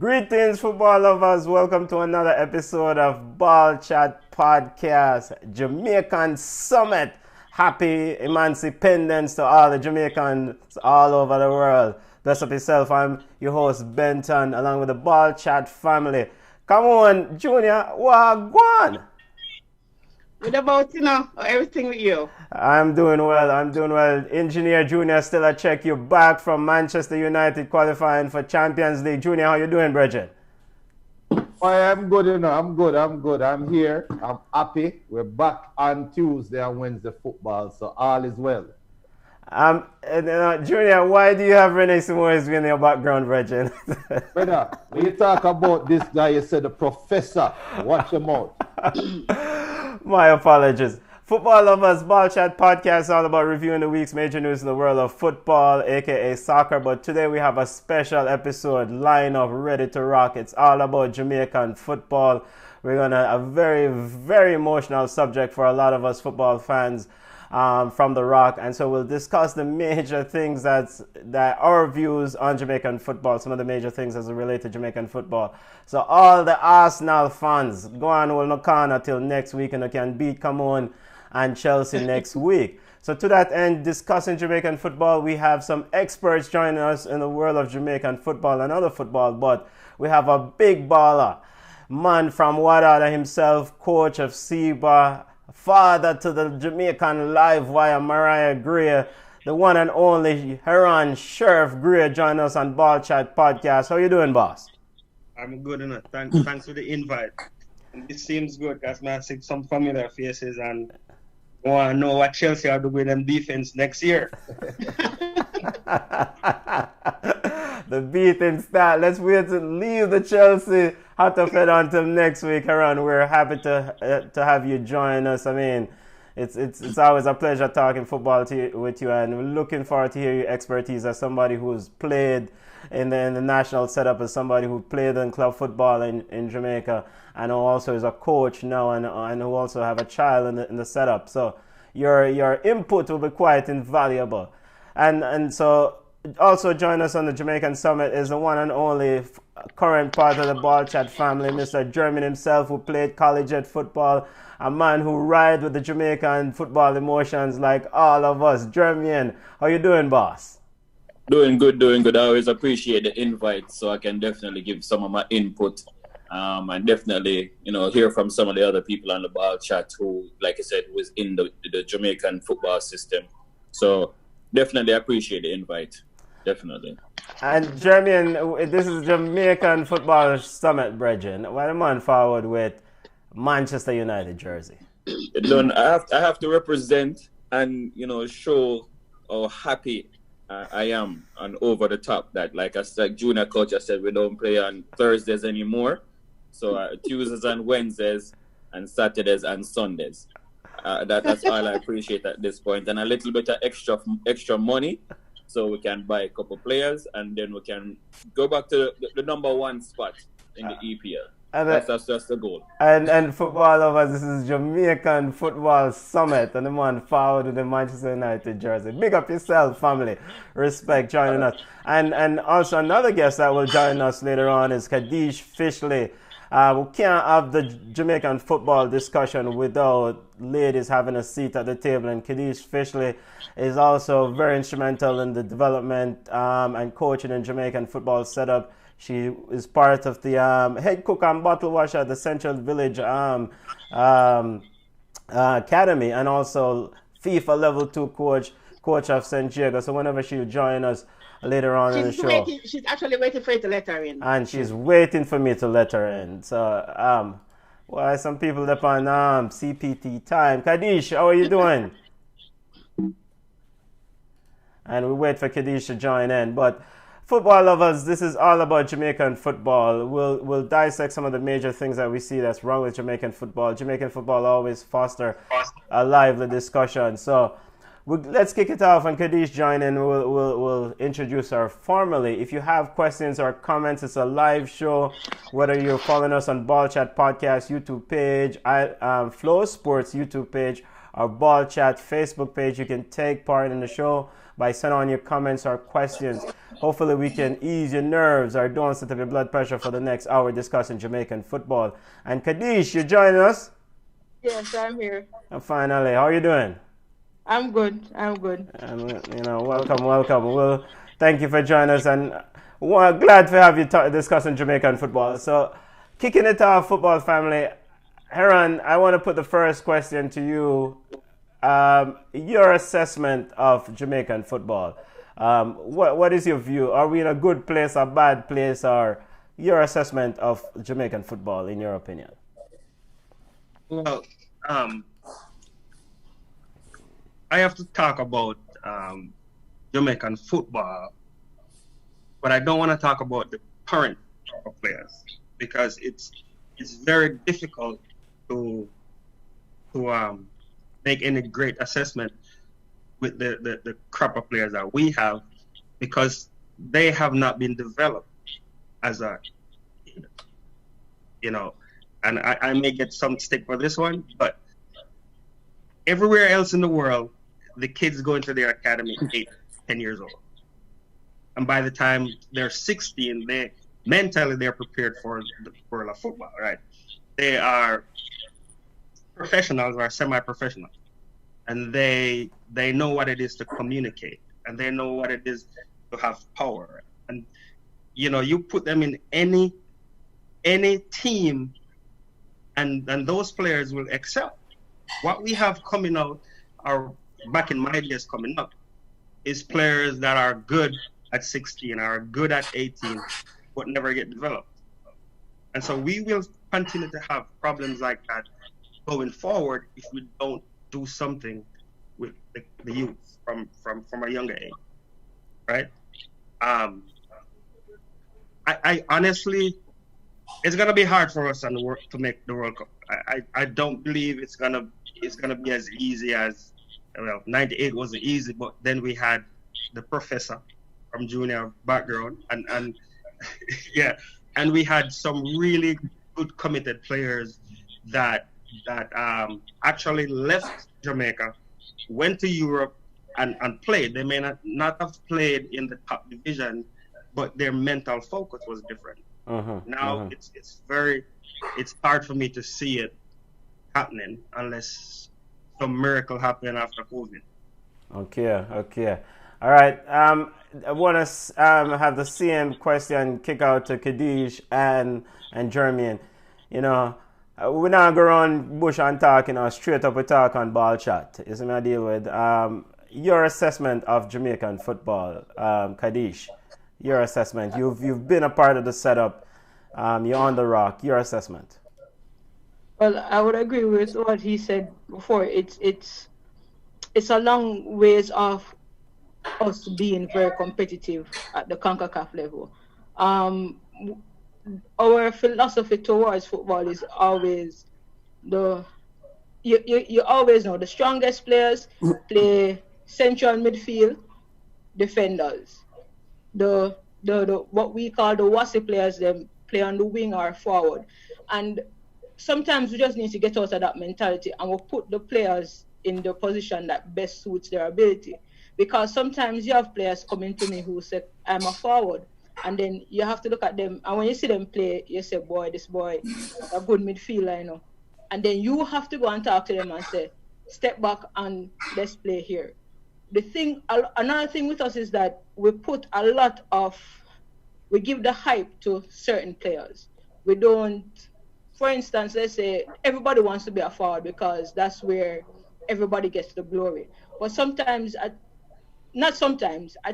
Greetings, football lovers. Welcome to another episode of Ball Chat Podcast, Jamaican Summit. Happy Emancipendence to all the Jamaicans all over the world. Bless up yourself. I'm your host, Benton, along with the Ball Chat family. Come on, Junior. Wagwan. What about, everything with you? I'm doing well. Engineer Junior, still a check you back from Manchester United qualifying for Champions League. Junior, how you doing, Bridget? I'm good, I'm good. I'm here. I'm happy. We're back on Tuesday and Wednesday football, so all is well. Junior, why do you have Renee Simoes in your background, Bridget? Brother, when you talk about this guy, you said the professor. Watch him out. My apologies. Football lovers, Ball Chat Podcast is all about reviewing the week's major news in the world of football, aka soccer. But today we have a special episode lined up, ready to rock. It's all about Jamaican football. We're gonna a very, very emotional subject for a lot of us football fans from the Rock, and so we'll discuss the major things that our views on Jamaican football, some of the major things as it relates to Jamaican football. So all the Arsenal fans, go on hold no corner till next week, and you can beat Cameroon and Chelsea next week. So to that end, discussing Jamaican football, we have some experts joining us in the world of Jamaican football and other football, but we have a big baller, man from Yawd himself, coach of Seba, father to the Jamaican live wire Mariah Gray, the one and only Heron Sheriff Gray, join us on Ball Chat Podcast. How you doing, boss? I'm good enough. Thanks for the invite. And this seems good because I see some familiar faces and I want to know what Chelsea are doing with them defense next year. The beating start. Let's wait to leave the Chelsea hot of head until next week, Heron. We're happy to have you join us. I mean, it's always a pleasure talking football with you, and we're looking forward to hear your expertise as somebody who's played in the national setup, as somebody who played in club football in Jamaica, and who also is a coach now, and who also have a child in the setup. So your input will be quite invaluable. And so also join us on the Jamaican Summit is the one and only current part of the Ball Chat family, Mr. Jermaine himself, who played collegiate football, a man who ride with the Jamaican football emotions like all of us. Jermaine, how you doing, boss? Doing good. I always appreciate the invite, so I can definitely give some of my input, and definitely, hear from some of the other people on the Ball Chat who, like I said, was in the Jamaican football system. So definitely appreciate the invite. Definitely. And Jermaine, this is Jamaican Football Summit, Bridget. Why the man forward with Manchester United jersey? I have to represent and show how happy I am and over the top that, like I said, junior coach, I said we don't play on Thursdays anymore. So Tuesdays and Wednesdays and Saturdays and Sundays. That's all I appreciate at this point, and a little bit of extra money, so we can buy a couple players, and then we can go back to the number one spot in the EPL. That's just the goal. And football lovers, this is Jamaican Football Summit, and the man forward with the Manchester United jersey. Big up yourself, family. Respect joining us. And also another guest that will join us later on is Kadish Fishley. We can't have the Jamaican football discussion without ladies having a seat at the table, and Kadish Fishley is also very instrumental in the development and coaching in Jamaican football setup. She is part of the head cook and bottle washer at the Central Village Academy, and also FIFA Level 2 coach of St. Diego. So whenever she'll join us later on in the show. She's actually waiting for you to let her in. And she's waiting for me to let her in. So, some people up on CPT time. Kadish, how are you doing? And we wait for Kadish to join in. But football lovers, this is all about Jamaican football. We'll dissect some of the major things that we see that's wrong with Jamaican football. Jamaican football always foster a lively discussion. So let's kick it off, and Kadish join in. We'll introduce her formally. If you have questions or comments, it's a live show. Whether you're following us on Ball Chat Podcast YouTube page, Flow Sports YouTube page, or Ball Chat Facebook page, you can take part in the show by sending on your comments or questions. hopefully we can ease your nerves or don't set up your blood pressure for the next hour discussing Jamaican football. And Kadish, you join us? Yes, I'm here. And finally, how are you doing? I'm good. I'm good. And welcome. Well, thank you for joining us, and we're glad to have you discussing Jamaican football. So, kicking it off, football family, Heron, I want to put the first question to you. Your assessment of Jamaican football. What is your view? Are we in a good place, a bad place, or your assessment of Jamaican football, in your opinion? Well, I have to talk about Jamaican football, but I don't want to talk about the current players because it's very difficult to make any great assessment with the crop of players that we have because they have not been developed as a, and I may get some stick for this one, but everywhere else in the world, the kids go into their academy 8, 10 years old. And by the time they're 16, they're prepared for the world of football, right? They are professionals or semi-professionals. And they know what it is to communicate. And they know what it is to have power. And, you put them in any team and those players will excel. What we have coming out are back in my days coming up is players that are good at 16, are good at 18, but never get developed. And so we will continue to have problems like that going forward if we don't do something with the youth from a younger age, right? I honestly, it's gonna be hard for us to make the World Cup. I don't believe it's gonna be as easy as, well, 98 wasn't easy, but then we had the professor from junior background and yeah, and we had some really good committed players that actually left Jamaica, went to Europe and played. They may not have played in the top division, but their mental focus was different. Now it's hard for me to see it happening unless some miracle happened after COVID. Okay. All right. I want to have the same question kick out to Kadish and Jermaine. We're not going on bush and talk, straight up we talk on ball chat. Is what I deal with. Your assessment of Jamaican football, Kadish. Your assessment. You've been a part of the setup. You're on the rock. Your assessment. Well, I would agree with what he said before. It's a long ways of us being very competitive at the CONCACAF level. Our philosophy towards football is always you always know the strongest players play central midfield defenders. The what we call the WASI players, them play on the wing or forward. And sometimes we just need to get out of that mentality and we'll put the players in the position that best suits their ability. Because sometimes you have players coming to me who say, I'm a forward. And then you have to look at them. And when you see them play, you say, boy, this boy is a good midfielder, And then you have to go and talk to them and say, step back and let's play here. Another thing with us is that we give the hype to certain players. We don't, for instance, let's say everybody wants to be a forward because that's where everybody gets the glory. But a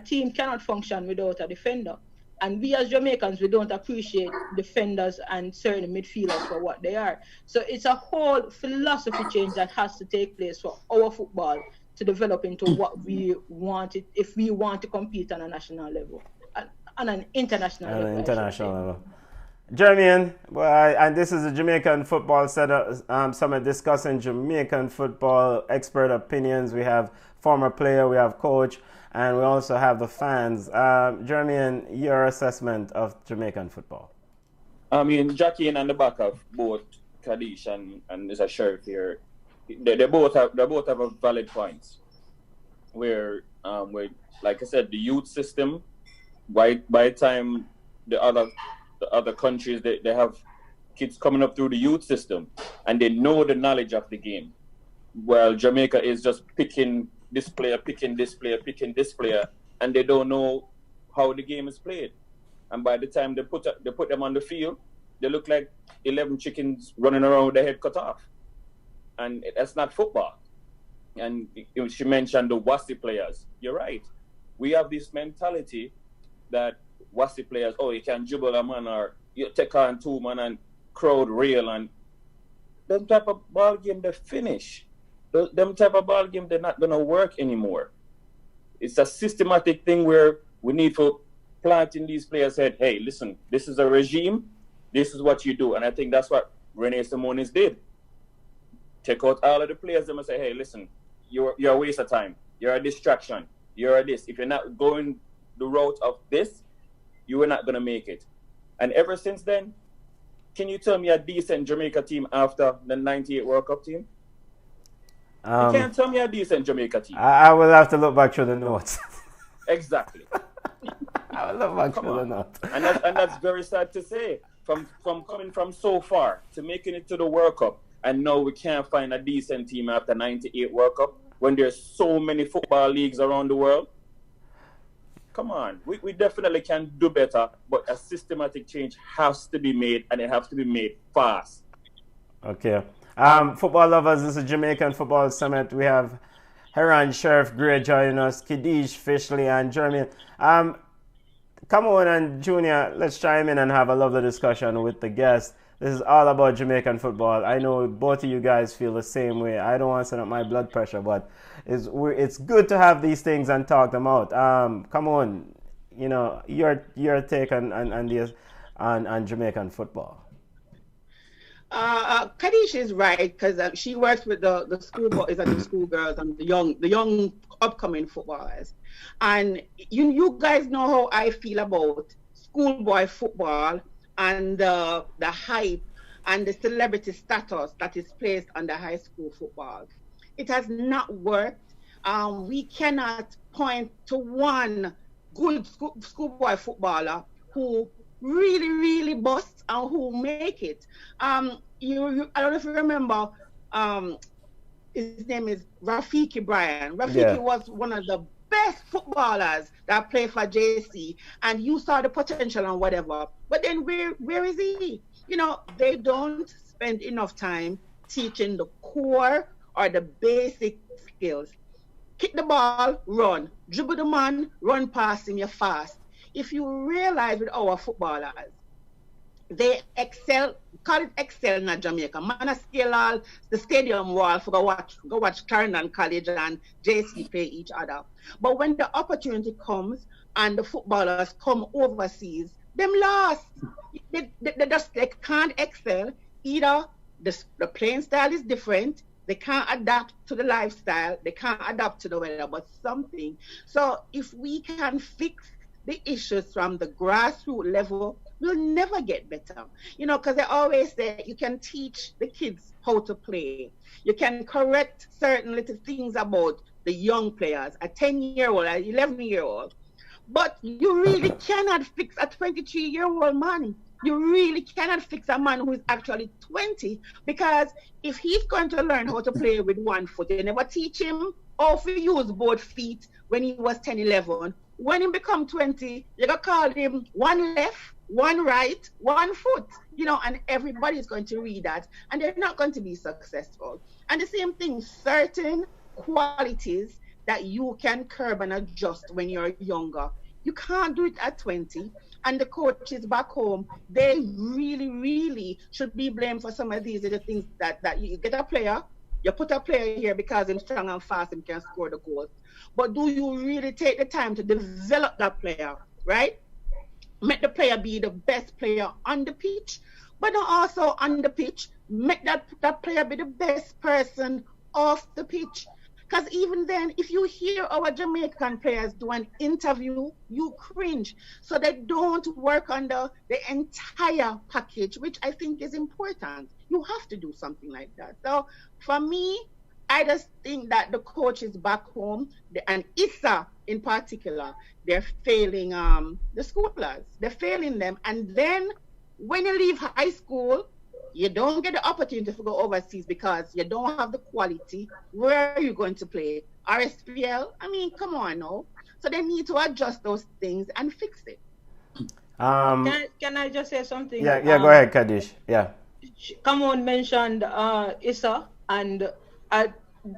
team cannot function without a defender. And we as Jamaicans, we don't appreciate defenders and certain midfielders for what they are. So it's a whole philosophy change that has to take place for our football to develop into what we want it if we want to compete on a national level, on an international level. Jermaine, and this is a Jamaican football summit discussing Jamaican football expert opinions. We have former player, we have coach, and we also have the fans. Jermaine, your assessment of Jamaican football? I mean, Jackie and the back of both Kadish and there's a sheriff here. They both have a valid points. Where like I said, the youth system by the time the other countries they have kids coming up through the youth system and they know the knowledge of the game. Well, Jamaica is just picking this player, picking this player, and they don't know how the game is played. And by the time they put them on the field, they look like 11 chickens running around with their head cut off. And that's not football. And she mentioned the WASI players. You're right. We have this mentality that WASI players, you can dribble a man or you take on two man and crowd rail, and them type of ball game they finish. Them type of ball game they're not gonna work anymore. It's a systematic thing where we need to plant in these players' head. Hey, listen, this is a regime. This is what you do, and I think that's what Renee Simonis did. Take out all of the players and say, hey, listen, you're a waste of time. You're a distraction. You're a this. If you're not going the route of this, you are not gonna make it. And ever since then, can you tell me a decent Jamaica team after the '98 World Cup team? You can't tell me a decent Jamaica team. I will have to look back through the notes. Exactly. I will look back through the notes. And that's very sad to say. From coming from so far to making it to the World Cup, and now we can't find a decent team after '98 World Cup when there's so many football leagues around the world. Come on, we definitely can do better, but a systematic change has to be made, and it has to be made fast. Okay. Football lovers, this is Jamaican Football Summit. We have Heron Sheriff Gray joining us, Kadish Fishley, and Jeremy. Come on, and Junior, let's chime in and have a lovely discussion with the guests. This is all about Jamaican football. I know both of you guys feel the same way. I don't want to set up my blood pressure, but it's good to have these things and talk them out. Come on, your take on Jamaican football. Kadish is right, because she works with the schoolboys and the schoolgirls and the young upcoming footballers. And you guys know how I feel about schoolboy football and the hype and the celebrity status that is placed on the high school football. It has not worked. We cannot point to one good schoolboy footballer who really, really busts and who make it. I don't know if you remember, his name is Rafiki Bryan. Rafiki was one of the best footballers that played for JC, and you saw the potential and whatever. But then where is he? They don't spend enough time teaching the core or the basic skills. Kick the ball, run. Dribble the man, run past him, you're fast. If you realize with our footballers, they excel, call it excel in Jamaica. Man a scale all the stadium wall for go watch Clarendon College and JC play each other. But when the opportunity comes and the footballers come overseas, them lost. They can't excel. Either the playing style is different, they can't adapt to the lifestyle, they can't adapt to the weather, but something. So if we can fix the issues from the grassroots level, we'll never get better. Because they always say you can teach the kids how to play. You can correct certain little things about the young players, a 10-year-old, an 11-year-old. But you really cannot fix a 23-year-old man. You really cannot fix a man who is actually 20, because if he's going to learn how to play with one foot, you never teach him how to use both feet when he was 10, 11. When he become 20, you're going to call him one left, one right, one foot, and everybody's going to read that, and they're not going to be successful. And the same thing, certain qualities that you can curb and adjust when you're younger, you can't do it at 20. And the coaches back home, they really, really should be blamed for some of these little things that you get a player, you put a player here because he's strong and fast and can score the goals. But do you really take the time to develop that player, right? Make the player be the best player on the pitch, but also on the pitch, make that player be the best person off the pitch. Because even then, if you hear our Jamaican players do an interview, you cringe. So they don't work on the entire package, which I think is important. You have to do something like that. So for me, I just think that the coaches back home, and ISA in particular, they're failing the schoolers. They're failing them. And then when you leave high school, you don't get the opportunity to go overseas because you don't have the quality. Where are you going to play? RSPL? I mean, come on, no. So they need to adjust those things and fix it. Can I just say something? Yeah, go ahead, Kadish. Yeah. Come on, mentioned ISA, and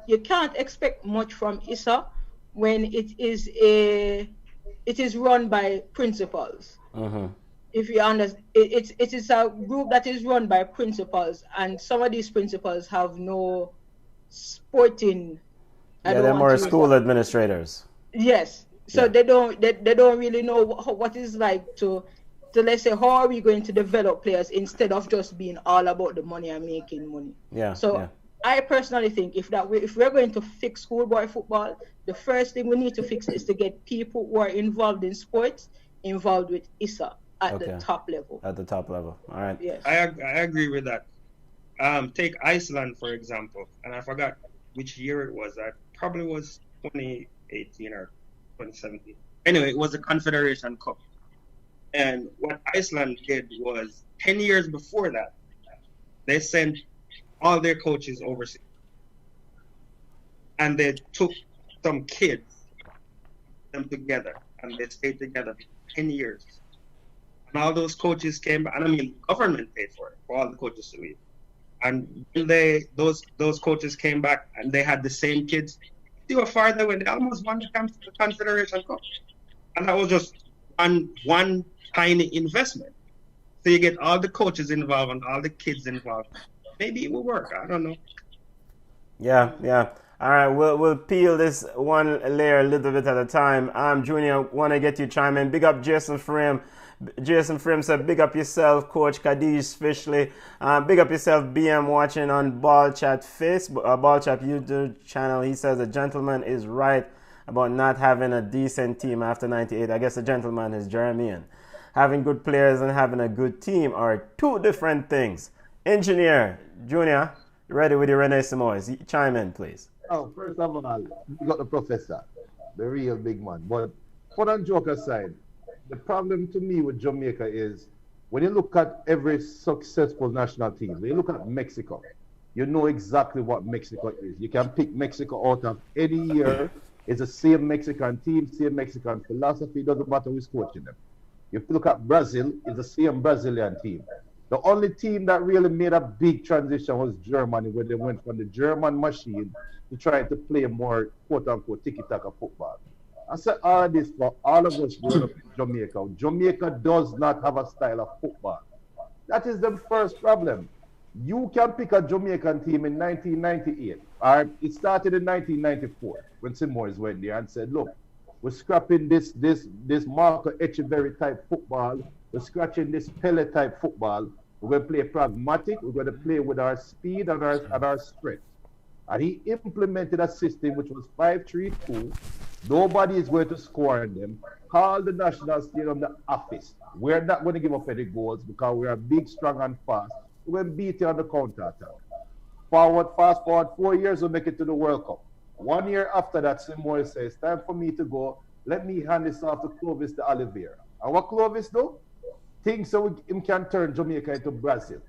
you can't expect much from ISA when it is run by principals. Mm-hmm. If you understand, it is a group that is run by principals, and some of these principals have no sporting. They're more school administrators. Yes, so they don't really know what it's like to let's say, how are we going to develop players instead of just being all about the money and making money. I personally think if we're going to fix schoolboy football, the first thing we need to fix is to get people who are involved in sports involved with ISA at the top level. At the top level. All right. Yes. I agree with that. Take Iceland, for example, and I forgot which year it was. That probably was 2018 or 2017. Anyway, it was a Confederation Cup. And what Iceland did was 10 years before that, they sent all their coaches overseas. And they took some kids, them together, and they stayed together for 10 years. And all those coaches came back, and I mean, government paid for it, for all the coaches to leave. And when those coaches came back and they had the same kids, they were farther when they almost won the Confederation Cup. And that was just one tiny investment. So you get all the coaches involved and all the kids involved. Maybe it will work. I don't know. Yeah. All right, we'll peel this one layer a little bit at a time. Junior, want to get you chime in. Big up Jason Frame. Jason Frame said, big up yourself, Coach Kadish especially. Big up yourself, BM, watching on Ball Chat Facebook, Ball Chat YouTube channel. He says the gentleman is right about not having a decent team after 98. I guess the gentleman is Jeremian. Having good players and having a good team are two different things. Engineer, Junior, you ready with your Renaissance? Chime in, please. Oh, first of all, you got the professor, the real big man. But put on joke aside, the problem to me with Jamaica is when you look at every successful national team, when you look at Mexico, you know exactly what Mexico is. You can pick Mexico out of any year. It's the same Mexican team, same Mexican philosophy. It doesn't matter who's coaching them. If you look at Brazil, it's the same Brazilian team. The only team that really made a big transition was Germany, where they went from the German machine to try to play more quote-unquote tiki-taka football. I said all this for all of us growing up in Jamaica. Jamaica does not have a style of football. That is the first problem. You can pick a Jamaican team in 1998. Or it started in 1994 when Simoes went there and said, look, we're scrapping this Marco Echeverry type football. We're scratching this Pele type football. We're going to play pragmatic. We're going to play with our speed and our strength. And he implemented a system which was 5-3-2. Nobody is going to score on them. Call the national stadium the office. We're not going to give up any goals because we are big, strong, and fast. We're going to beat you on the counter-attack. Fast forward 4 years, we'll make it to the World Cup. 1 year after that, Simoes says, time for me to go. Let me hand this off to Clovis de Oliveira. And what Clovis do? Thinks so him can turn Jamaica into Brazil.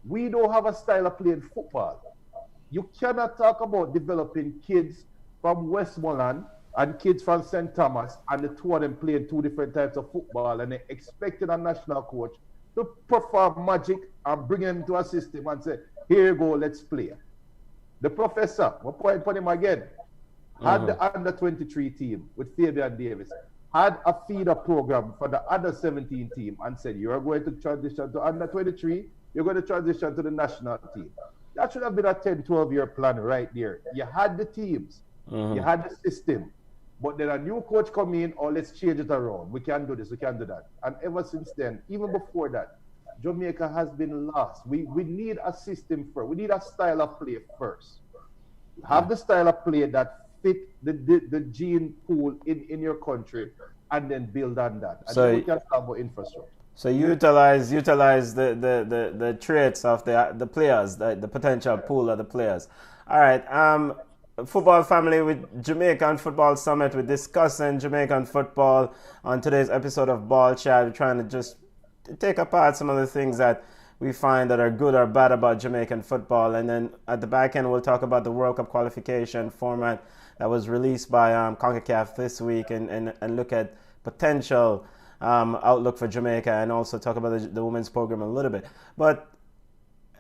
We don't have a style of playing football. You cannot talk about developing kids from Westmoreland and kids from St. Thomas and the two of them playing two different types of football and they expecting a national coach to perform magic and bring him to a system and say, here you go, let's play. The professor, we'll point upon him again, had the under-23 team with Fabian Davis, had a feeder program for the under-17 team and said, you're going to transition to under-23, you're going to transition to the national team. That should have been a 10, 12-year plan right there. You had the teams, you had the system, but then a new coach come in, oh, let's change it around. We can do this, we can do that. And ever since then, even before that, Jamaica has been lost. We need a system first. We need a style of play first. Have the style of play that fit the gene pool in your country and then build on that. And then we can have more infrastructure. So utilize the traits of the players, the potential pool of the players. All right. Football family with Jamaican Football Summit. We're discussing Jamaican football on today's episode of Ball Chat. We're trying to just take apart some of the things that we find that are good or bad about Jamaican football. And then at the back end, we'll talk about the World Cup qualification format that was released by CONCACAF this week and look at potential outlook for Jamaica and also talk about the women's program a little bit. But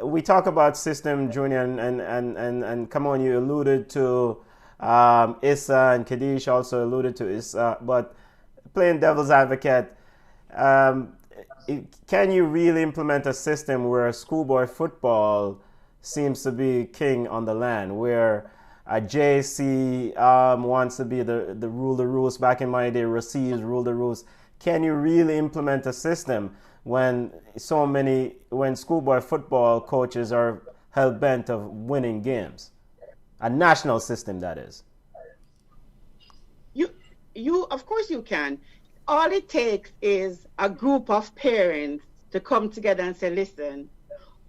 we talk about system, Junior, and come on, you alluded to Issa, and Kadish also alluded to Issa, but playing devil's advocate, can you really implement a system where schoolboy football seems to be king on the land, where a JC wants to be the rule the rules? Back in my day, Receivs rule the rules. Can you really implement a system when schoolboy football coaches are hell bent of winning games? A national system, that is. You of course you can. All it takes is a group of parents to come together and say, listen,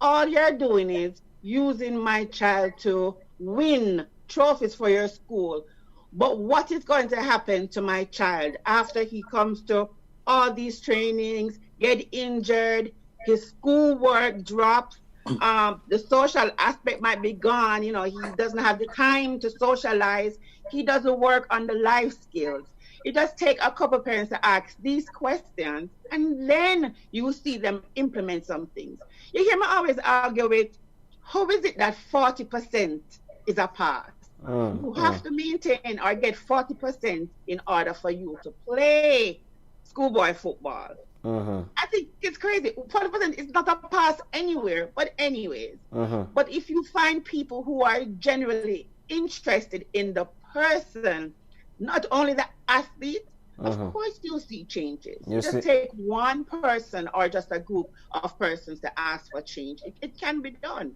all you're doing is using my child to win trophies for your school. But what is going to happen to my child after he comes to all these trainings, get injured, his schoolwork drops, the social aspect might be gone, he doesn't have the time to socialize, he doesn't work on the life skills. It does take a couple of parents to ask these questions, and then you see them implement some things. You hear me always argue with, how is it that 40% is a pass? You have to maintain or get 40% in order for you to play schoolboy football. I think it's crazy. 40% is not a pass anywhere, but anyways. But if you find people who are genuinely interested in the person, not only the athlete, of course you'll see changes. Take one person or just a group of persons to ask for change. It can be done.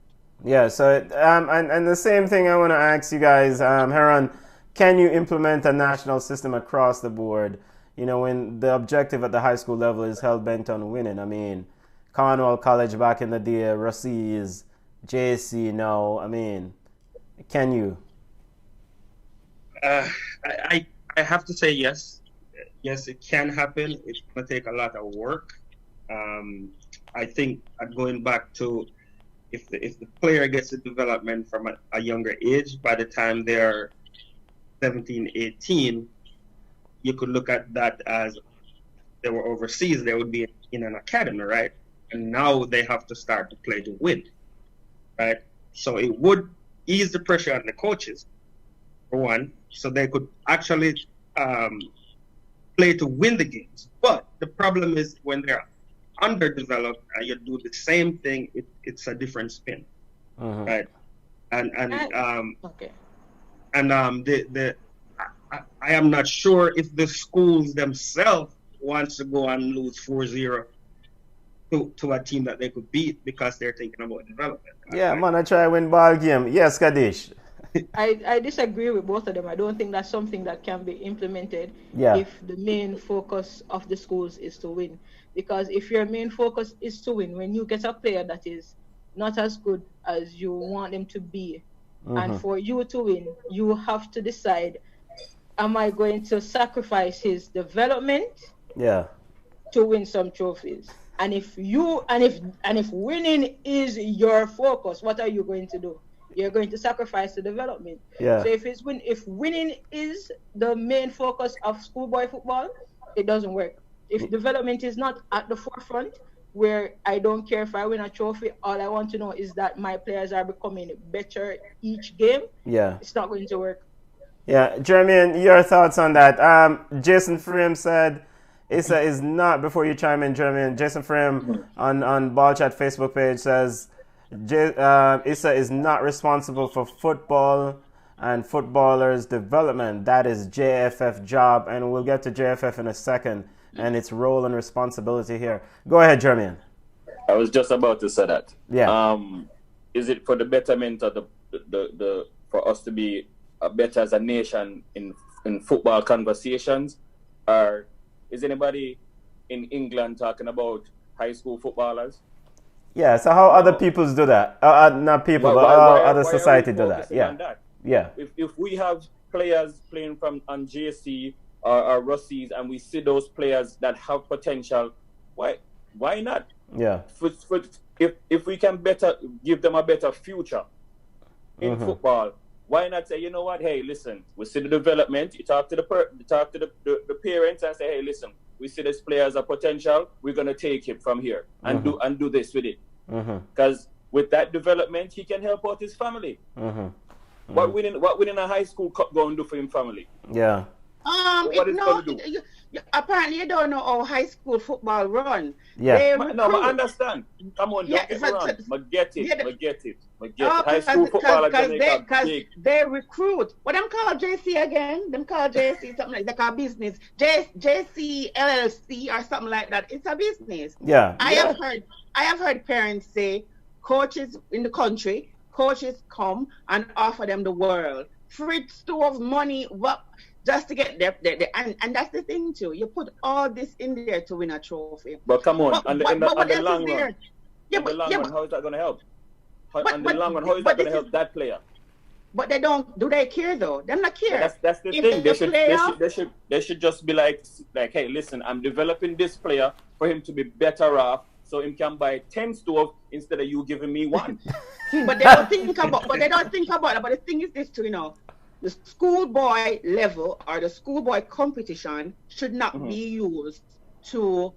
Yeah, so and the same thing I want to ask you guys, Heron, can you implement a national system across the board? When the objective at the high school level is hell bent on winning. I mean, Cornwall College back in the day, Rosie's, JC now. I mean, can you? I have to say yes. Yes, it can happen. It's going to take a lot of work. I think going back to if the player gets the development from a younger age, by the time they're 17, 18, you could look at that as they were overseas, they would be in an academy, right? And now they have to start to play to win, right? So it would ease the pressure on the coaches, for one, so they could actually play to win the games. But the problem is when they're underdeveloped and you do the same thing, it's a different spin, right? I am not sure if the schools themselves wants to go and lose 4-0 to a team that they could beat because they're thinking about development. Yeah, man, I try to win ball game. Yes, Kadish. I disagree with both of them. I don't think that's something that can be implemented if the main focus of the schools is to win. Because if your main focus is to win, when you get a player that is not as good as you want them to be, and for you to win, you have to decide, am I going to sacrifice his development to win some trophies? And if winning is your focus, what are you going to do? You're going to sacrifice the development. So if winning is the main focus of schoolboy football, it doesn't work. If development is not at the forefront, where I don't care if I win a trophy, all I want to know is that my players are becoming better each game, it's not going to work. Yeah, Jeremy, your thoughts on that? Jason Frame said Issa is not, before you chime in, Jeremy, Jason Frame on Ball Chat Facebook page says Issa is not responsible for football and footballers' development. That is JFF job, and we'll get to JFF in a second and its role and responsibility here. Go ahead, Jeremy. I was just about to say that. Yeah. Is it for the betterment of the for us to be better as a nation in football conversations, or is anybody in England talking about high school footballers? Yeah, so how other peoples do that? Not people, but how other society do that? Yeah. On that? Yeah. If we have players playing on JC or Russies and we see those players that have potential, why not? Yeah. If we can give them a better future in football, why not say, you know what, hey, listen, we see the development, you talk to the parents and say, hey, listen, we see this player as a potential, we're going to take him from here and do this with it. Because with that development, he can help out his family. What winning a high school cup going to do for him family? Yeah. Apparently you don't know how high school football run. Yeah. I understand. Come on, don't get me wrong. I get it. High school football big. They recruit. What them call JC again? Them call JC something like they call business. JC LLC or something like that. It's a business. Yeah. I have heard parents say coaches in the country, coaches come and offer them the world. Free stove money, just to get there. And that's the thing too. You put all this in there to win a trophy. But come on, on the long run. How is that going to help? On the long run, how is that going to help that player? But they don't. Do they care though? Them not care. That's the thing. They should just be like, hey, listen, I'm developing this player for him to be better off, so he can buy 10 stove instead of you giving me one. But they don't think about. But the thing is this too, the schoolboy level or the schoolboy competition should not be used to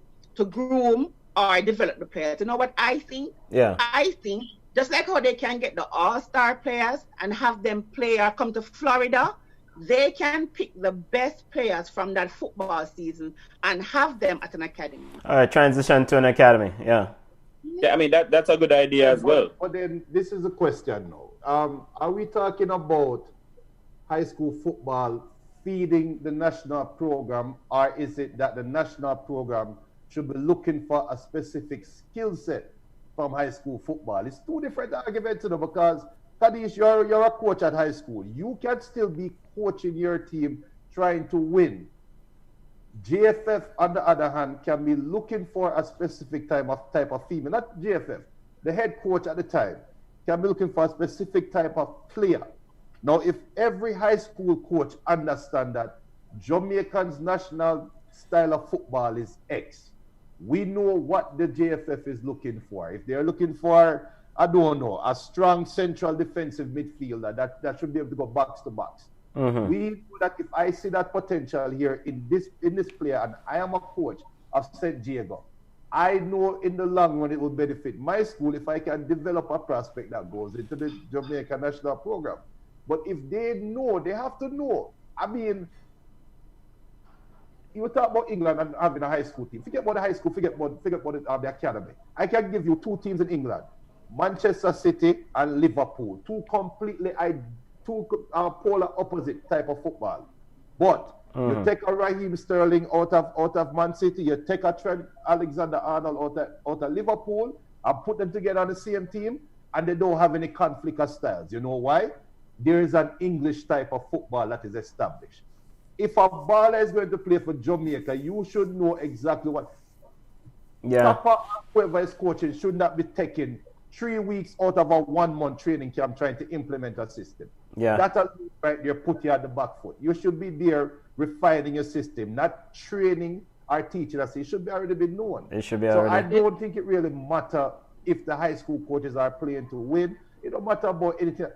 groom or develop the players. You know what I think? Yeah. I think just like how they can get the all-star players and have them play or come to Florida, they can pick the best players from that football season and have them at an academy. All right, transition to an academy. Yeah. Yeah, I mean that's a good idea as well. But then this is a question now. Are we talking about high school football feeding the national program, or is it that the national program should be looking for a specific skill set from high school football? It's two different arguments, because Kadish, you're a coach at high school. You can still be coaching your team trying to win. JFF, on the other hand, can be looking for a specific type of female, not JFF. The head coach at the time can be looking for a specific type of player. Now, if every high school coach understands that Jamaican's national style of football is X, we know what the JFF is looking for. If they're looking for, I don't know, a strong central defensive midfielder that should be able to go box to box. We know that if I see that potential here in this player, and I am a coach of St. Diego, I know in the long run it will benefit my school if I can develop a prospect that goes into the Jamaican national program. But if they know, they have to know. I mean, you talk about England and having a high school team. Forget about the high school, forget about the academy. I can give you two teams in England, Manchester City and Liverpool. Two polar opposite type of football. But you take a Raheem Sterling out of Man City, you take a Trent Alexander-Arnold out of Liverpool, and put them together on the same team, and they don't have any conflict of styles. You know why? There is an English type of football that is established. If a baller is going to play for Jamaica, you should know exactly what. Yeah. Papa, whoever is coaching, should not be taking 3 weeks out of a 1 month training camp trying to implement a system. Yeah. That right there put you at the back foot. You should be there refining your system, not training or teaching us. It should be already been known. It should be So already. I don't think it really matter if the high school coaches are playing to win. It don't matter about anything.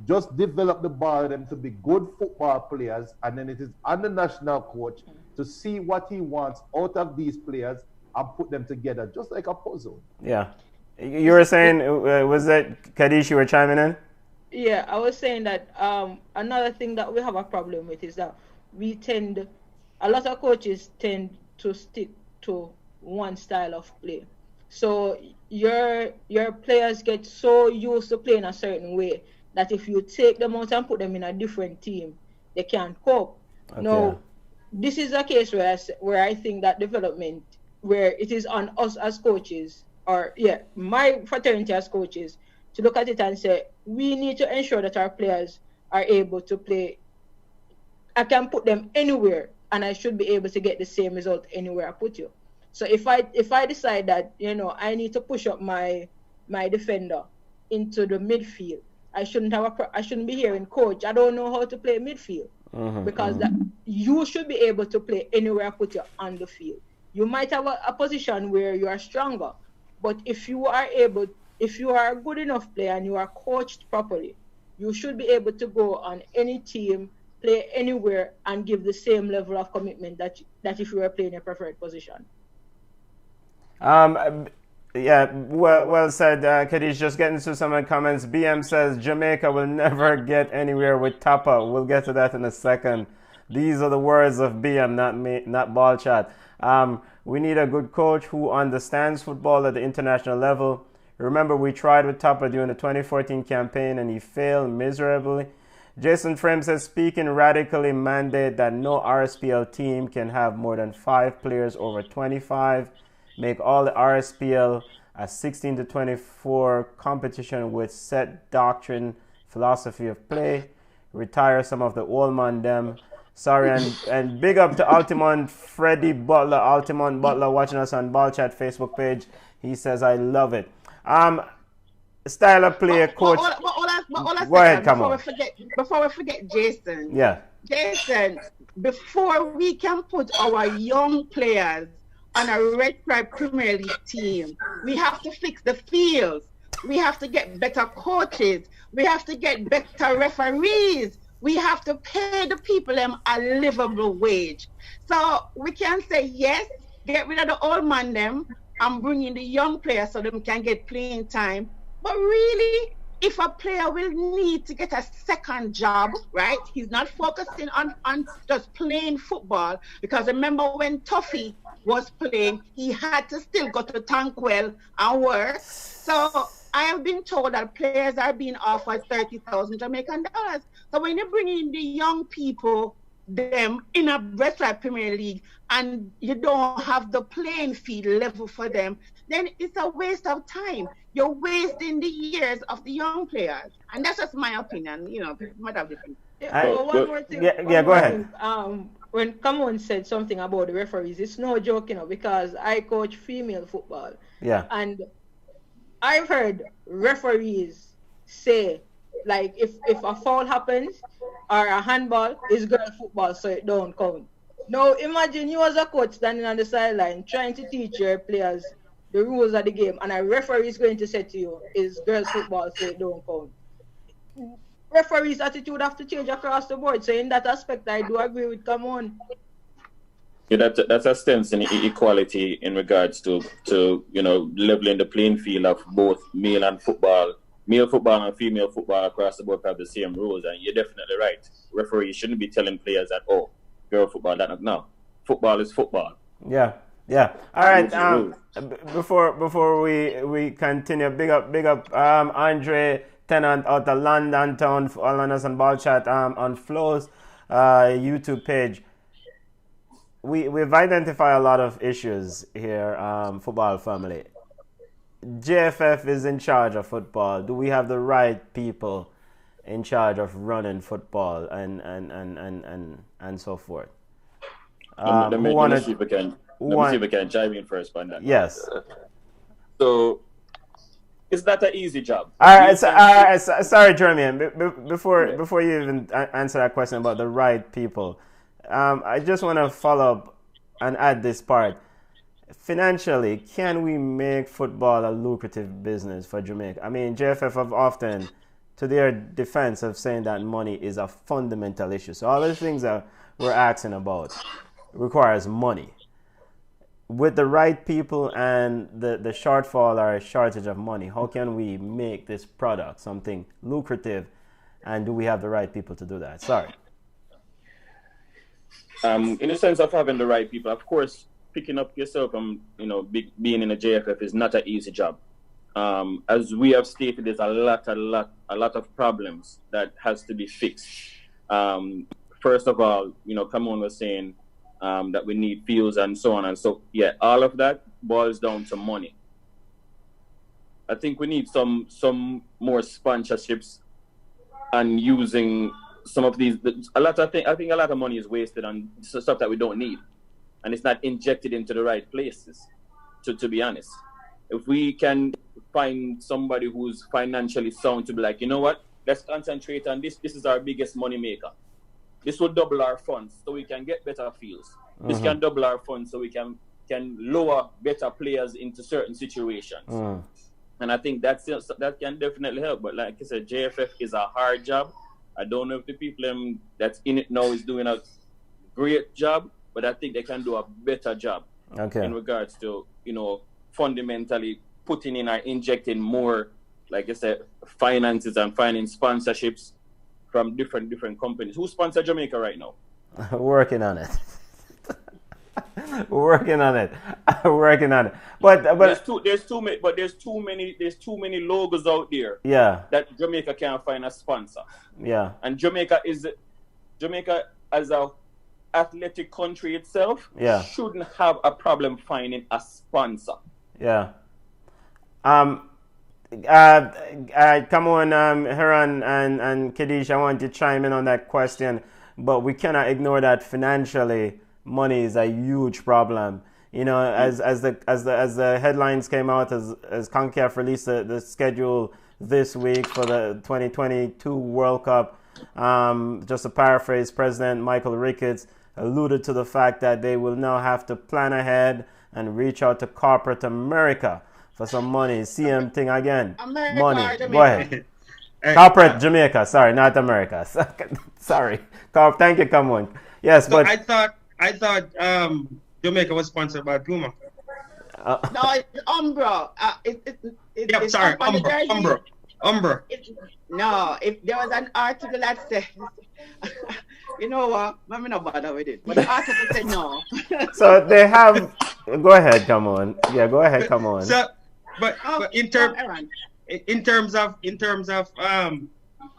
Just develop the ball them to be good football players, and then it is on the national coach to see what he wants out of these players and put them together, just like a puzzle. Yeah. You were saying, was that Kadish you were chiming in? Yeah, I was saying that another thing that we have a problem with is that a lot of coaches tend to stick to one style of play. So your players get so used to playing a certain way that if you take them out and put them in a different team, they can't cope. Okay. Now, this is a case where I think that development, where it is on us as coaches, or my fraternity as coaches, to look at it and say, we need to ensure that our players are able to play. I can put them anywhere, and I should be able to get the same result anywhere I put you. So if I decide that, I need to push up my my defender into the midfield. I shouldn't be hearing, coach, I don't know how to play midfield. Because that you should be able to play anywhere I put you on the field. You might have a position where you are stronger, but if you are a good enough player and you are coached properly, you should be able to go on any team, play anywhere, and give the same level of commitment that if you were playing a preferred position. Yeah, well said, Kadish. Just getting to some of the comments. BM says Jamaica will never get anywhere with Tapa. We'll get to that in a second. These are the words of BM, not me, not ball chat. We need a good coach who understands football at the international level. Remember, we tried with Tapa during the 2014 campaign and he failed miserably. Jason Frame says, speaking radically mandate that no RSPL team can have more than 5 players over 25. Make all the RSPL a 16 to 24 competition with set doctrine, philosophy of play. Retire some of the old man them. Sorry, and big up to Altimont Freddie Butler. Altimont Butler watching us on Ball Chat Facebook page. He says, I love it. Style of play, coach. Go ahead, come on. Before we forget Jason. Yeah. Jason, before we can put our young players on a Red Stripe Premier League team, we have to fix the fields. We have to get better coaches. We have to get better referees. We have to pay the people them a livable wage. So we can say, yes, get rid of the old man them and bring in the young players so them can get playing time. But really, if a player will need to get a second job, right? He's not focusing on just playing football. Because remember when Tuffy was playing, he had to still go to Tankwell and work. So I have been told that players are being offered 30,000 Jamaican dollars. So when you bring in the young people, them in a Red Stripe Premier League, and you don't have the playing field level for them, then it's a waste of time. You're wasting the years of the young players. And that's just my opinion. You know, people might have different. One more thing. Go ahead. When Kamon said something about the referees, it's no joke, you know, because I coach female football. Yeah. And I've heard referees say, like, if a foul happens or a handball, it's girl football, so it don't count. Now, imagine you as a coach standing on the sideline trying to teach your players the rules of the game, and a referee is going to say to you, it's girls football, so it don't count. Referees' attitude have to change across the board. So in that aspect, I do agree with Kamon. Yeah, that's a stance in equality in regards to you know, leveling the playing field of both male football and female football across the board have the same rules. And you're definitely right. Referees shouldn't be telling players that, oh, girl football, no. Football is football. Yeah. All right. Before we continue, big up Andre Tennant out of London Town, following us on Ball Chat on Flo's YouTube page. We've identified a lot of issues here, football family. JFF is in charge of football. Do we have the right people in charge of running football and so forth? Let me see if I can chime in first on that. Yes. So it's not an easy job. All right. Sorry, Jeremy. Before you even answer that question about the right people, I just want to follow up and add this part. Financially, can we make football a lucrative business for Jamaica? I mean, JFF have often, to their defense, of saying that money is a fundamental issue. So all the things that we're asking about requires money. With the right people and the shortfall or shortage of money, how can we make this product something lucrative, and do we have the right people to do that? Sorry. In the sense of having the right people, of course, picking up yourself and being in a JFF is not an easy job. As we have stated, there's a lot of problems that has to be fixed. First of all, Kamon was saying that we need fields and so on and so. Yeah, all of that boils down to money. I think we need some more sponsorships and using some of these. I think a lot of money is wasted on stuff that we don't need, and it's not injected into the right places. To be honest, if we can find somebody who's financially sound to be like, you know what? Let's concentrate on this. This is our biggest money maker. This will double our funds so we can get better fields. This can double our funds so we can lower better players into certain situations. And I think that can definitely help. But like I said, JFF is a hard job. I don't know if the people that's in it now is doing a great job, but I think they can do a better job in regards to, fundamentally putting in or injecting more, like I said, finances and finding sponsorships from different companies. Who sponsor Jamaica right now? Working on it. Working on it. But there's too many logos out there. Yeah. That Jamaica can't find a sponsor. Yeah. And Jamaica as a athletic country itself shouldn't have a problem finding a sponsor. Yeah. Come on, Heron and Kadish, I want to chime in on that question, but we cannot ignore that financially money is a huge problem. As the headlines came out, as CONCACAF released the schedule this week for the 2022 World Cup, just to paraphrase, President Michael Ricketts alluded to the fact that they will now have to plan ahead and reach out to corporate America for some money. CM thing again. Money. Go ahead. Corporate Jamaica. Sorry, not America. Sorry. Thank you. Come on. Yes, so but I thought Jamaica was sponsored by Puma. No, it's Umbro. It's sorry, Umbro. No, if there was an article that said, you know what, I'm not bother with it. But the article said no. So they have. Go ahead, come on. Yeah, go ahead, come on. So, but in terms of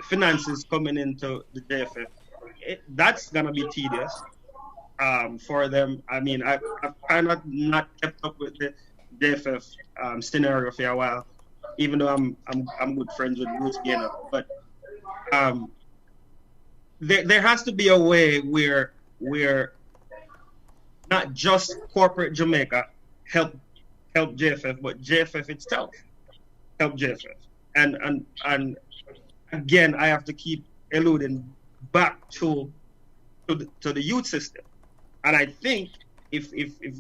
finances coming into the JFF, that's gonna be tedious for them. I mean, I've kind of not kept up with the JFF scenario for a while, even though I'm good friends with Bruce Gaynor. But there has to be a way where not just corporate Jamaica help JFF, but JFF itself help JFF. And again, I have to keep alluding back to the youth system. And I think if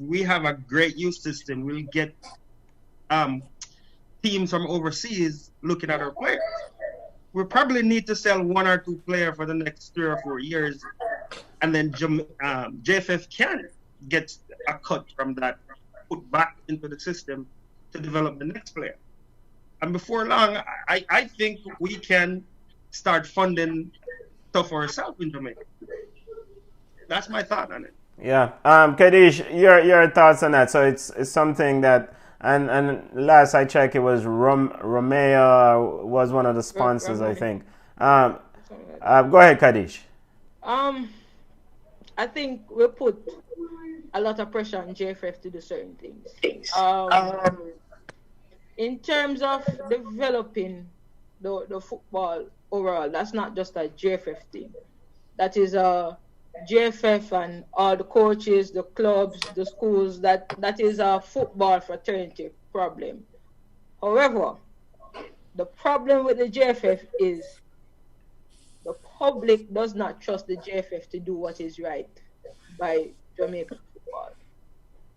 we have a great youth system, we'll get teams from overseas looking at our players. We probably need to sell one or two players for the next 3 or 4 years, and then JFF can get a cut from that, put back into the system to develop the next player. And before long, I think we can start funding stuff for ourselves in Jamaica. That's my thought on it. Yeah, Kadish, your thoughts on that? So it's something that, and last I checked, it was Romeo was one of the sponsors, I think. Go ahead, Kadish. I think we put a lot of pressure on JFF to do certain things. In terms of developing the football overall, that's not just a JFF thing. That is a JFF and all the coaches, the clubs, the schools, that is a football fraternity problem. However, the problem with the JFF is the public does not trust the JFF to do what is right by Jamaican football.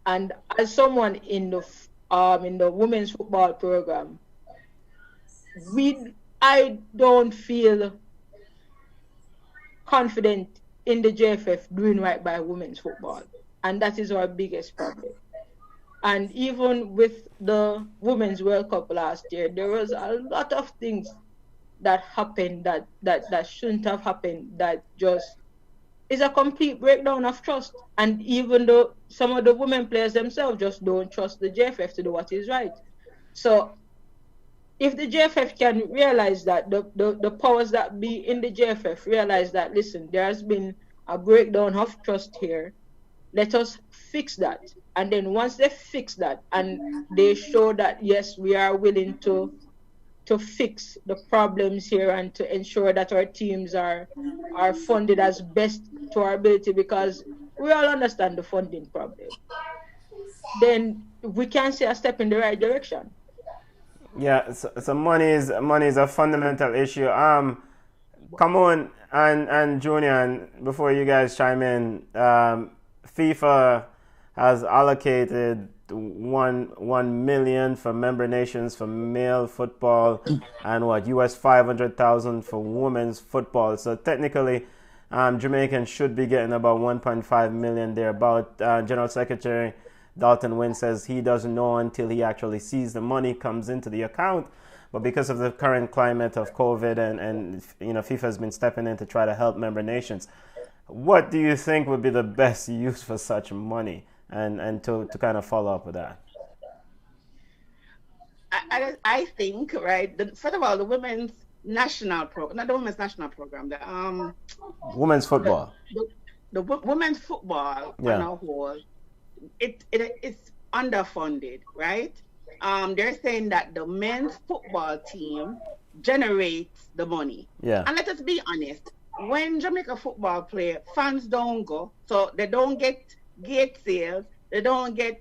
And as someone in the women's football program, I don't feel confident in the JFF doing right by women's football, and that is our biggest problem. And even with the Women's World Cup last year, there was a lot of things that happened that shouldn't have happened, that just is a complete breakdown of trust. And even though some of the women players themselves just don't trust the JFF to do what is right. So if the JFF can realize that, the powers that be in the JFF realize that, listen, there has been a breakdown of trust here, let us fix that. And then once they fix that and they show that, yes, we are willing to fix the problems here and to ensure that our teams are funded as best to our ability, because we all understand the funding problem, then we can see a step in the right direction. Yeah, so money is a fundamental issue. Come on, and Junior, and before you guys chime in, FIFA has allocated one million for member nations for male football, and what US 500,000 for women's football. So technically, Jamaican should be getting about 1.5 million there. About General Secretary Dalton Wynn says he doesn't know until he actually sees the money comes into the account. But because of the current climate of COVID and FIFA has been stepping in to try to help member nations. What do you think would be the best use for such money? And to kind of follow up with that. I think, right, first of all, the women's national program, not the women's national program, women's football. The women's football on a whole, it's underfunded, right? They're saying that the men's football team generates the money. Yeah. And let us be honest, when Jamaica football play, fans don't go, so they don't get gate sales, they don't get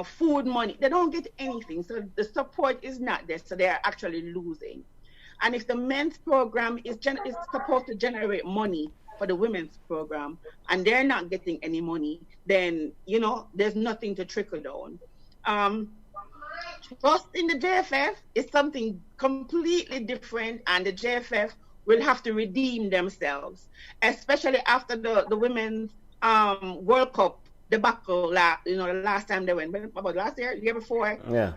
food money, they don't get anything. So the support is not there, so they are actually losing. And if the men's program is supposed to generate money for the women's program and they're not getting any money, then there's nothing to trickle down. Trust in the JFF is something completely different, and the JFF will have to redeem themselves, especially after the women's World Cup debacle. The last time they went, about last year, the year before. Yeah.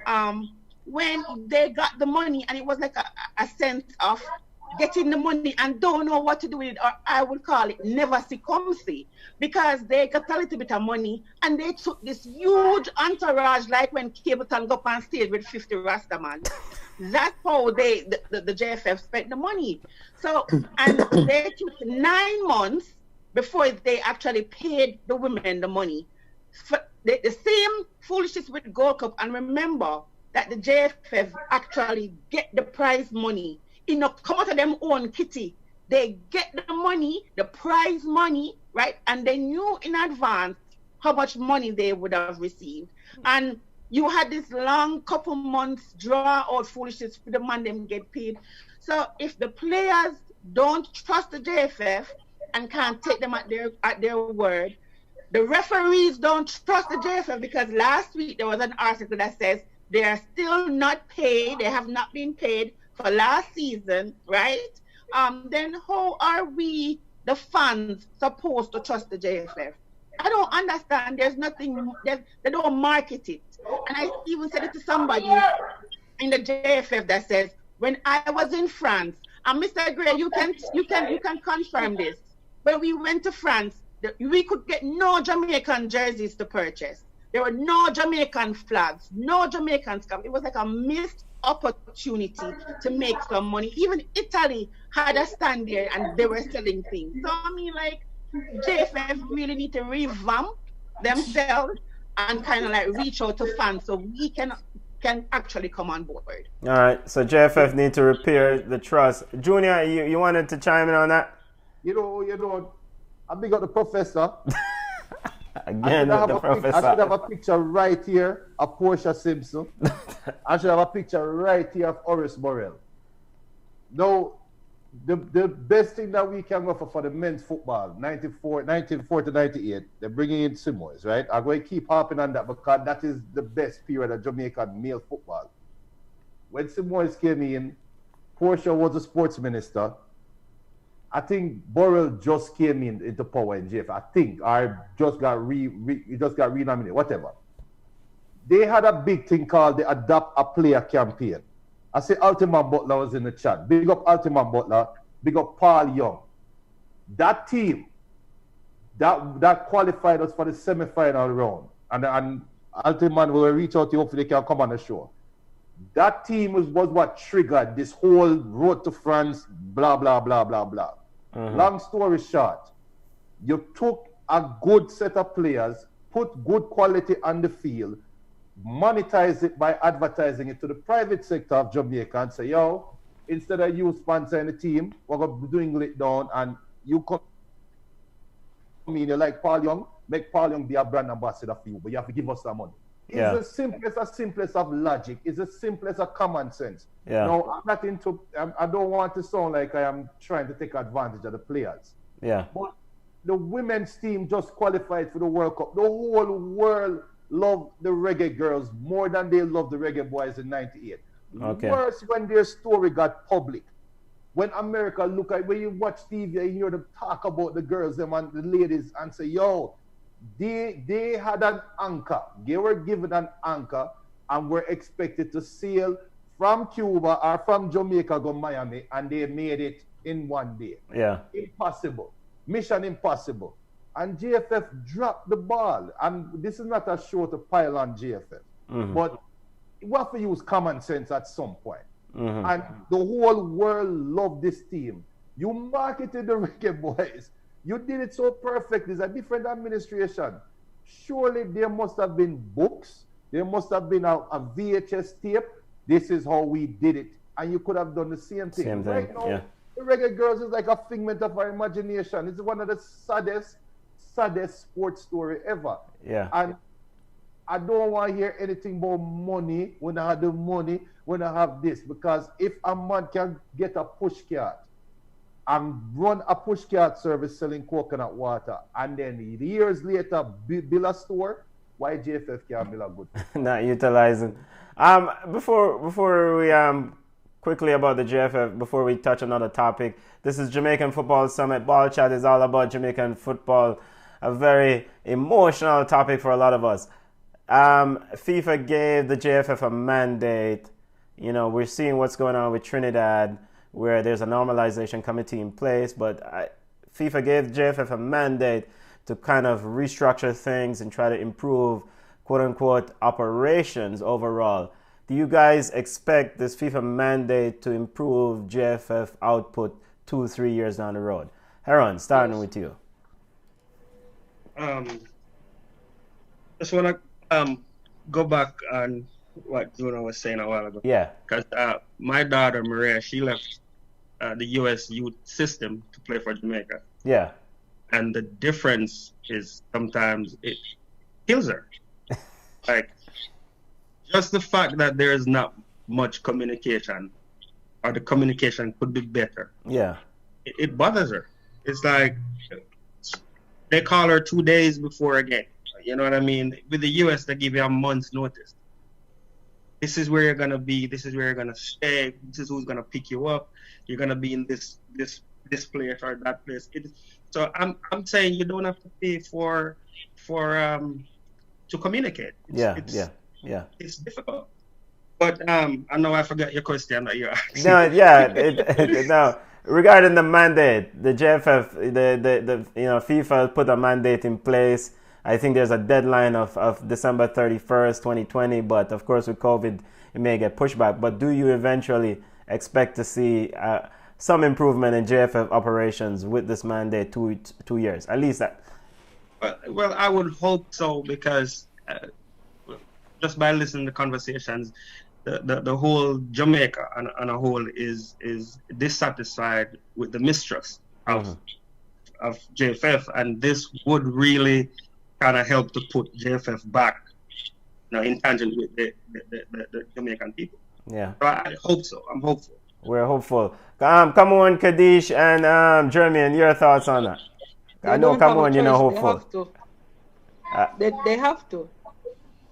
When they got the money, and it was like a sense of getting the money and don't know what to do with it, or I would call it never see, because they got a little bit of money and they took this huge entourage, like when Cableton go up on stage with 50 Rastaman. That's how the JFF spent the money. So, and they took 9 months before they actually paid the women the money. For the same foolishness with Gold Cup, and remember that the JFF actually get the prize money. Come out of them own kitty. They get the money, the prize money, right? And they knew in advance how much money they would have received. And you had this long couple months draw out foolishness for the man them get paid. So if the players don't trust the JFF and can't take them at their word, the referees don't trust the JFF, because last week there was an article that says they are still not paid. They have not been paid for last season, right? Then how are we, the fans, supposed to trust the JFF? I don't understand. There's nothing. They don't market it. And I even said it to somebody in the JFF that says, when I was in France, and Mr. Gray, you can confirm this. When we went to France, we could get no Jamaican jerseys to purchase. There were no Jamaican flags, no Jamaican stuff. It was like a missed opportunity to make some money. Even Italy had a stand there and they were selling things. So I mean, like, JFF really need to revamp themselves and kind of like reach out to fans so we can actually come on board. All right, so JFF need to repair the trust. Junior, you wanted to chime in on that? I big up the professor. Again, the professor. I should have a picture right here of Portia Simpson. I should have a picture right here of Horace Burrell. Now, the best thing that we can offer for the men's football, 94 to 98, they're bringing in Simoes, right? I'm going to keep harping on that because that is the best period of Jamaican male football. When Simoes came in, Portia was the sports minister. I think Burrell just came into power in JF. I think, or just got renominated, whatever. They had a big thing called the Adopt a Player campaign. I see Altiman Butler was in the chat. Big up Altiman Butler. Big up Paul Young. That team, that qualified us for the semi-final round. And Altiman will reach out to you, hopefully they can come on the show. That team was what triggered this whole road to France, blah, blah, blah, blah, blah. Mm-hmm. Long story short, you took a good set of players, put good quality on the field, monetize it by advertising it to the private sector of Jamaica and say, yo, instead of you sponsoring the team, we're going to be doing it down, and you come in, you like Paul Young, make Paul Young be a brand ambassador for you, but you have to give us some money. It's the simplest of logic. It's the simplest of common sense. Yeah. Now, I don't want to sound like I am trying to take advantage of the players. Yeah. But the women's team just qualified for the World Cup. The whole world loved the reggae girls more than they loved the reggae boys in '98. Okay. Worse when their story got public. When America look at, when you watch TV and you hear them talk about the girls them and the ladies and say, yo, they had an anchor. They were given an anchor and were expected to sail from Cuba or from Jamaica go Miami, and they made it in one day. Yeah. Impossible. Mission impossible. And JFF dropped the ball. And this is not a show to pile on JFF. Mm-hmm. But we have to use common sense at some point. Mm-hmm. And the whole world loved this team. You marketed the reggae boys. You did it so perfectly. It's a different administration. Surely there must have been books. There must have been a VHS tape. This is how we did it. And you could have done the same thing. Right now, yeah. the reggae girls is like a figment of our imagination. It's one of the saddest sports story ever. Yeah. And I don't want to hear anything about money when I have the money, when I have this. Because if a man can get a push cart and run a push cart service selling coconut water, and then years later build a store, why JFF can't build a good Not utilizing. Before we quickly about the JFF, before we touch another topic, this is Jamaican Football Summit. Ball Chat is all about Jamaican football, a very emotional topic for a lot of us. FIFA gave the JFF a mandate. You know, we're seeing what's going on with Trinidad, where there's a normalization committee in place, but FIFA gave JFF a mandate to kind of restructure things and try to improve, quote-unquote, operations overall. Do you guys expect this FIFA mandate to improve JFF output 2-3 years down the road? Heron, starting with you. Just want to go back on what Juno was saying a while ago. Yeah. Because my daughter, Maria, she left the U.S. youth system to play for Jamaica. Yeah. And the difference is sometimes it kills her. Like, just the fact that there is not much communication, or the communication could be better. Yeah. It bothers her. It's like they call her 2 days before a game. You know what I mean? With the U.S., they give you a month's notice. This is where you're gonna be. This is where you're gonna stay. This is who's gonna pick you up. You're gonna be in this place or that place. So I'm saying you don't have to pay for to communicate. It's difficult. But I know I forgot your question that you asked. No, yeah, no. Regarding the mandate, the JFF, the FIFA put a mandate in place. I think there's a deadline of December 31st, 2020, but of course with COVID, it may get pushed back. But do you eventually expect to see some improvement in JFF operations with this mandate 2 years? At least that. Well, I would hope so, because just by listening to conversations, the whole Jamaica on a whole is dissatisfied with the mistrust of JFF, and this would really kind of help to put JFF back, in tangent with the Jamaican people. Yeah. So I hope so. I'm hopeful. We're hopeful. Come on, Kadish and Jeremy, your thoughts on that? I know, come on, you're not hopeful. They have to.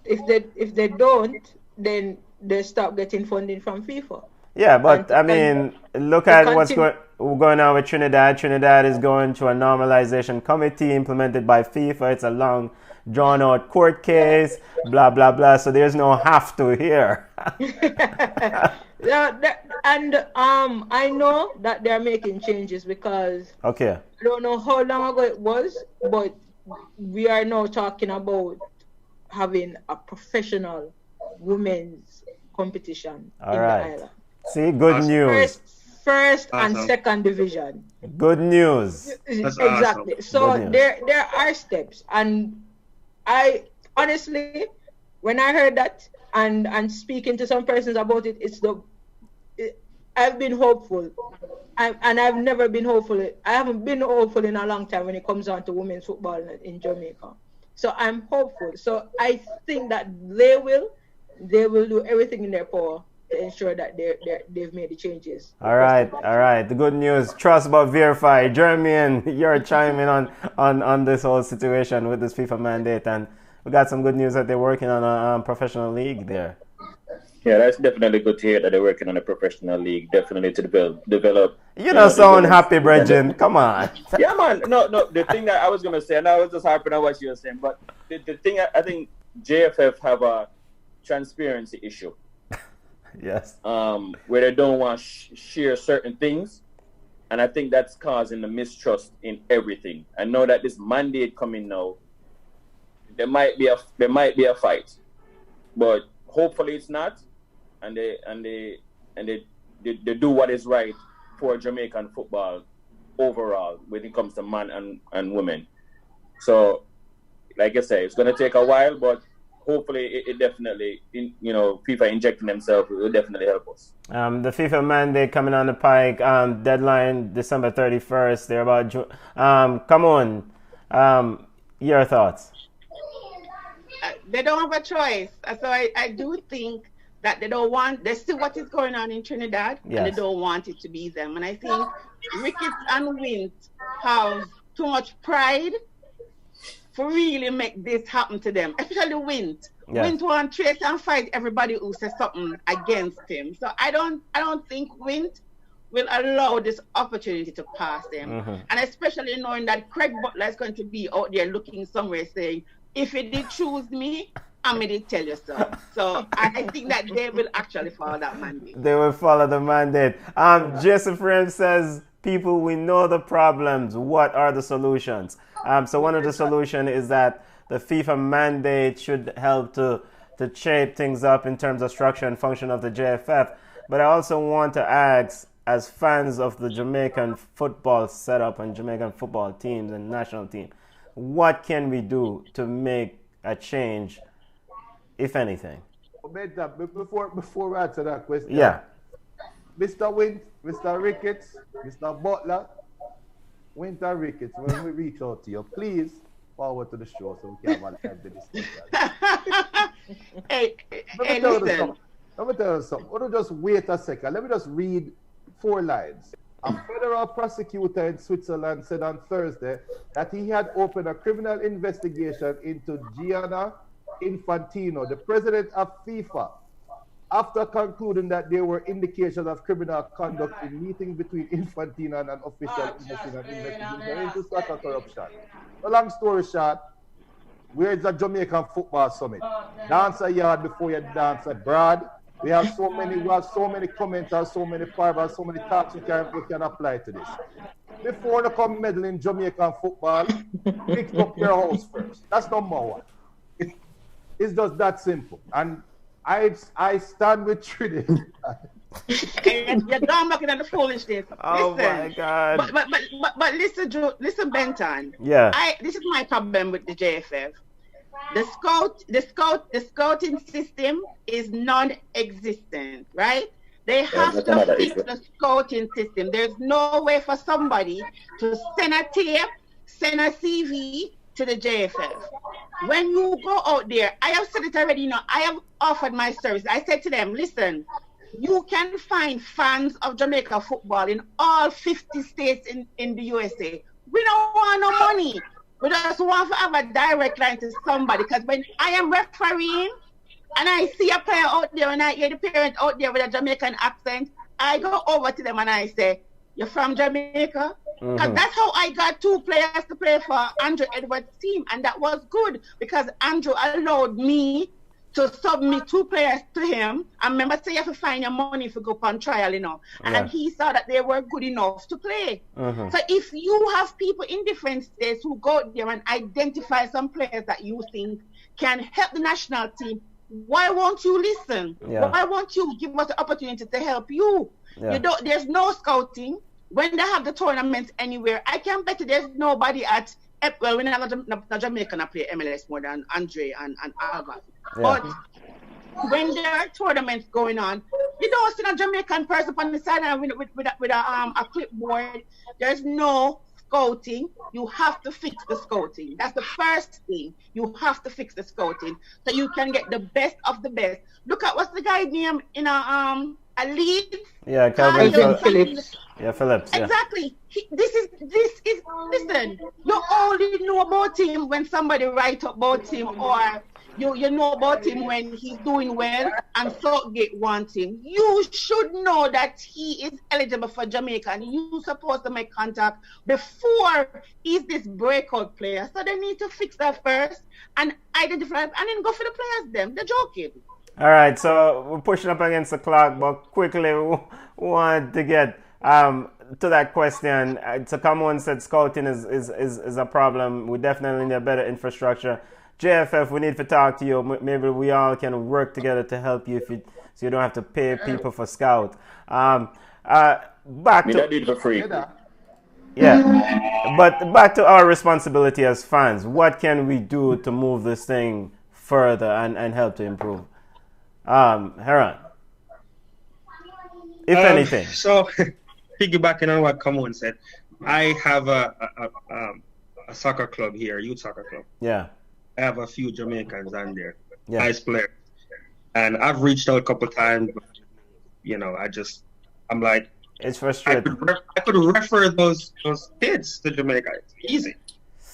If they don't, then they stop getting funding from FIFA. Yeah, but I mean, look at what's going on with Trinidad. Trinidad is going to a normalization committee implemented by FIFA. It's a long, drawn-out court case, blah, blah, blah. So there's no have to here. And I know that they're making changes, because I don't know how long ago it was, but we are now talking about having a professional women's competition in the island. See, good news. First and second division. Good news. Exactly. Awesome. So there are steps, and I honestly, when I heard that and speaking to some persons about it, I've been hopeful, and I've never been hopeful. I haven't been hopeful in a long time when it comes down to women's football in Jamaica. So I'm hopeful. So I think that they will do everything in their power to ensure that they've made the changes. All right. The good news, trust but verify. Jeremy, you're chiming on this whole situation with this FIFA mandate, and we got some good news that they're working on a professional league there. Yeah, that's definitely good to hear that they're working on a professional league. Definitely to develop. You know, so unhappy, Bridget. Come on. Yeah, man. No. The thing that I was gonna say, and I was just harping on what you were saying, but the thing I think JFF have a transparency issue. Yes. Where they don't want to share certain things, and I think that's causing the mistrust in everything. I know that this mandate coming now, there might be a fight, but hopefully it's not, and they do what is right for Jamaican football overall when it comes to man and women. So, like I say, it's going to take a while, but hopefully it definitely, FIFA injecting themselves will definitely help us. The FIFA mandate coming on the pike, deadline December 31st. They're about, come on, your thoughts? They don't have a choice. So I do think that they see what is going on in Trinidad, yes, and they don't want it to be them. And I think Ricketts and Wint have too much pride for really make this happen to them, especially Wint. Yeah. Wint want to trace and fight everybody who says something against him. So I don't think Wint will allow this opportunity to pass them. Mm-hmm. And especially knowing that Craig Butler is going to be out there looking somewhere saying, if you did choose me, I'm going to tell you so. So I think that they will actually follow that mandate. They will follow the mandate. Jason Frame says, people, we know the problems. What are the solutions? So one of the solutions is that the FIFA mandate should help to shape things up in terms of structure and function of the JFF. But I also want to ask, as fans of the Jamaican football setup and Jamaican football teams and national team, what can we do to make a change, if anything? Before we answer that question, yeah, Mr. Wint, Mr. Ricketts, Mr. Butler, Wint and Ricketts, when we reach out to you, please forward to the show so we can have a discussion. Hey, Let me tell you something. Let me just wait a second. Let me just read 4 lines. A federal prosecutor in Switzerland said on Thursday that he had opened a criminal investigation into Gianni Infantino, the president of FIFA, after concluding that there were indications of criminal conduct in meetings between Infantino and an official investigation into soccer corruption. The long story short, where is the Jamaican football summit? Dance a yard before you dance abroad. We have so many commenters, so many parvas, so many talks we can apply to this. Before they come meddle in Jamaican football, fix up your house first. That's number one. It's just that simple. And I stand with Trinidad. You're going back into the foolishness. Oh listen, my God. But listen, Benton. Yeah. This is my problem with the JFF. The scouting system is non-existent, right? They have to fix the scouting system. There's no way for somebody to send a tape, send a CV to the JFF. When you go out there, I have said it already, I have offered my service. I said to them, listen, you can find fans of Jamaica football in all 50 states in the USA. We don't want no money. We just want to have a direct line to somebody, because when I am refereeing and I see a player out there and I hear the parent out there with a Jamaican accent, I go over to them and I say, you're from Jamaica? Because that's how I got 2 players to play for Andrew Edwards' team. And that was good because Andrew allowed me to submit 2 players to him. And remember, say you have to find your money if you go on trial, And he saw that they were good enough to play. So if you have people in different states who go there and identify some players that you think can help the national team, why won't you listen? Why won't you give us the opportunity to help you? There's no scouting. When they have the tournaments anywhere, I can bet you there's nobody at, well, we never Jamaican play MLS more than Andre and Alva. But when there are tournaments going on, you don't see a Jamaican person on the sideline with a clipboard. There's no scouting, you have to fix the scouting. That's the first thing. You have to fix the scouting so you can get the best of the best. Look at what's the guy name in a Leeds? Yeah, Calvin Phillips. Yeah, Phillips. Yeah. Exactly. This is listen, you only know about him when somebody write about him, or you know about him when he's doing well and Southgate wants him. You should know that he is eligible for Jamaica and you're supposed to make contact before he's this breakout player. So they need to fix that first and identify and then go for the players them. They're joking. All right, so we're pushing up against the clock, but quickly we want to get to that question. So Kamon said scouting is a problem. We definitely need a better infrastructure. JFF, we need to talk to you. Maybe we all can work together to help you, so you don't have to pay people for scout. Back to it for free. Yeah, but back to our responsibility as fans. What can we do to move this thing further and help to improve? Heron, if anything. So, piggybacking on what Kamon said, I have a soccer club here, youth soccer club. Yeah. I have a few Jamaicans on there, Yeah. nice players, and I've reached out a couple times. But, I'm like, It's frustrating. I could refer those kids to Jamaica. It's easy,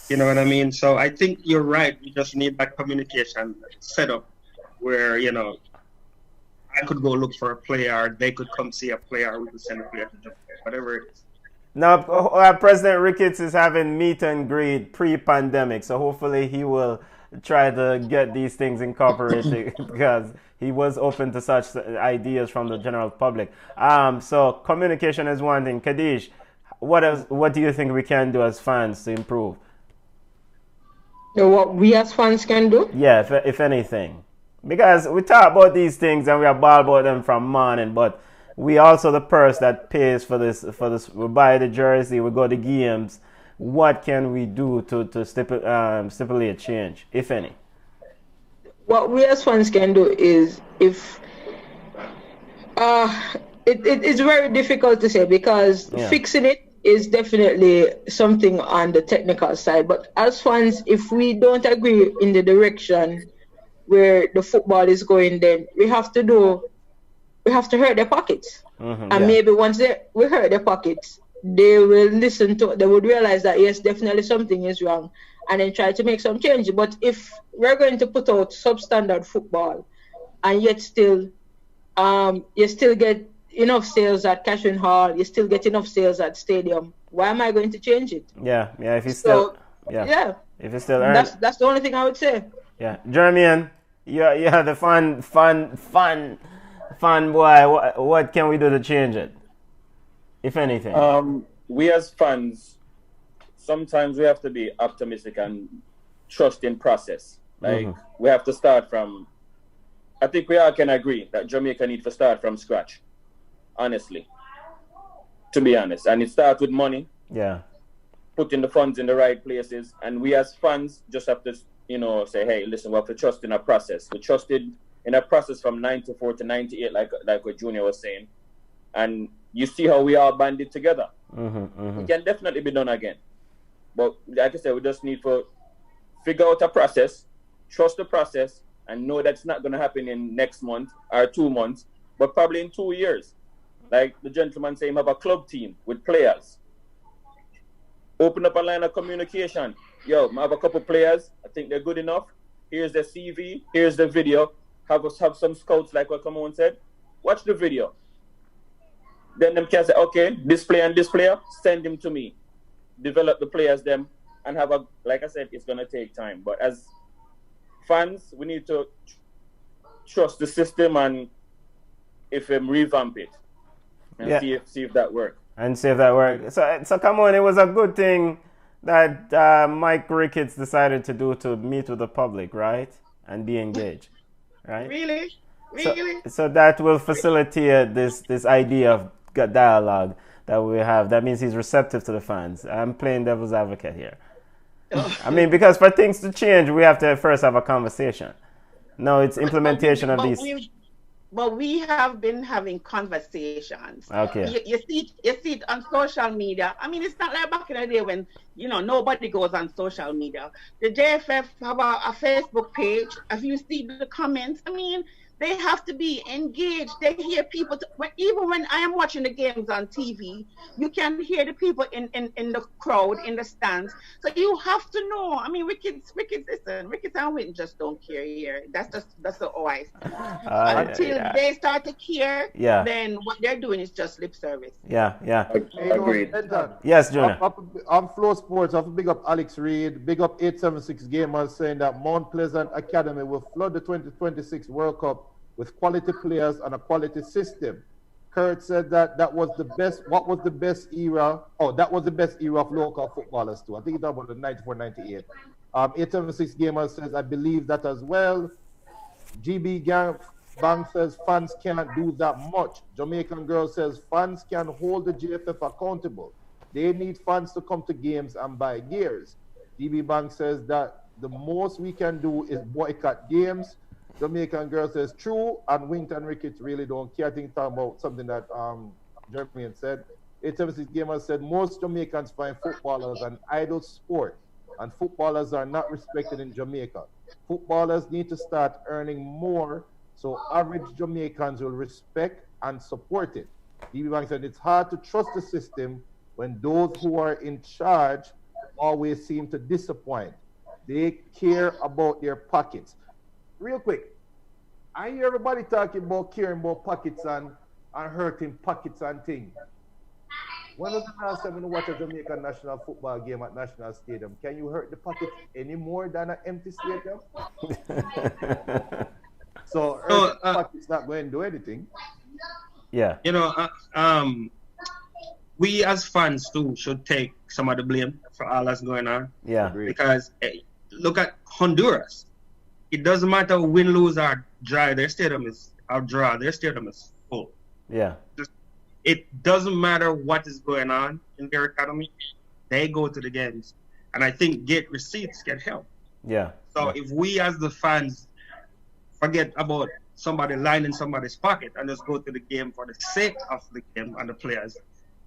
you know what I mean. So I think you're right. We just need that communication set up where I could go look for a player, they could come see a player, we could send a player to Jamaica, whatever it is. Now, President Ricketts is having meet and greet pre-pandemic, so hopefully he will try to get these things incorporated because he was open to such ideas from the general public. So communication is one thing. Kadish, what do you think we can do as fans to improve? What we as fans can do? Yeah, if anything. Because we talk about these things and we are ball about them from morning, but we also the purse that pays for this. We buy the jersey, we go to games. What can we do to stipulate change, if any? What we as fans can do is it's very difficult to say because fixing it is definitely something on the technical side. But as fans, if we don't agree in the direction where the football is going, then we have to hurt their pockets. And maybe once we hurt their pockets, they will they would realize that yes, definitely something is wrong and then try to make some change. But if we're going to put out substandard football and yet still you still get enough sales at Cashman Hall, you still get enough sales at Stadium, why am I going to change it? Yeah, if you still if you still earn, that's the only thing I would say. Yeah, Jeremy, you're the fun boy. What can we do to change it, if anything? We as fans, sometimes we have to be optimistic and trust in process. Like we have to start from. I think we all can agree that Jamaica needs to start from scratch. Honestly, to be honest, and it starts with money. Yeah. Putting the funds in the right places, and we as fans just have to, say, hey, listen, we have to trust in a process. We trusted in a process from 94 to 98, like what Junior was saying, and you see how we all banded together. It can definitely be done again, but like I said, we just need to figure out a process, trust the process, and know that's not going to happen in next month or 2 months, but probably in 2 years. Like the gentleman saying, have a club team with players. Open up a line of communication. Yo, I have a couple players. I think they're good enough. Here's their CV. Here's the video. Have some scouts, like what Kamon said. Watch the video. Then them can say, okay, this player and this player, send him to me. Develop the players them and have like I said, it's going to take time. But as fans, we need to trust the system and revamp it. And see if that works. And see if that works. So come on, it was a good thing that Mike Ricketts decided to do to meet with the public, right? And be engaged, right? Really? So that will facilitate this idea of dialogue that we have. That means he's receptive to the fans. I'm playing devil's advocate here. I mean, because for things to change, we have to first have a conversation. No, it's implementation of these. but we have been having conversations. Okay. You see it on social media. I mean, it's not like back in the day when, nobody goes on social media. The JFF have a Facebook page. If you see the comments, I mean, they have to be engaged. They hear people, even when I am watching the games on TV, you can hear the people in the crowd, in the stands. So you have to know. I mean, Ricketts, listen, Ricketts and Witten just don't care here. That's the OIs. Until they start to care, then what they're doing is just lip service. Yeah. Agreed. Yes, Junior. On Flow Sports, I have to big up Alex Reed, big up 876 Gamers, saying that Mount Pleasant Academy will flood the 2026 World Cup with quality players and a quality system. Kurt said that was the best. What was the best era? Oh, that was the best era of local footballers too. I think it's about the 94, 98. 876 Gamers says, I believe that as well. GB Bang says fans can't do that much. Jamaican Girl says fans can hold the GFF accountable. They need fans to come to games and buy gears. GB Bang says that the most we can do is boycott games. Jamaican Girl says true, and Winton Ricketts really don't care. I think talking about something that Jeremy said. 876 Gamers said most Jamaicans find footballers an idle sport, and footballers are not respected in Jamaica. Footballers need to start earning more so average Jamaicans will respect and support it. DB Bank said it's hard to trust the system when those who are in charge always seem to disappoint. They care about their pockets. Real quick, I hear everybody talking about caring about pockets and hurting pockets and things. When was the last time you watch a Jamaican national football game at National Stadium? Can you hurt the pockets any more than an empty stadium? So hurting pockets not going to do anything. Yeah. We as fans too should take some of the blame for all that's going on. Yeah. Because look at Honduras. It doesn't matter win, lose, or draw. Their stadium is full. Yeah. It doesn't matter what is going on in their economy. They go to the games, and I think gate receipts can help. Yeah. So if we as the fans forget about somebody lining somebody's pocket and just go to the game for the sake of the game and the players,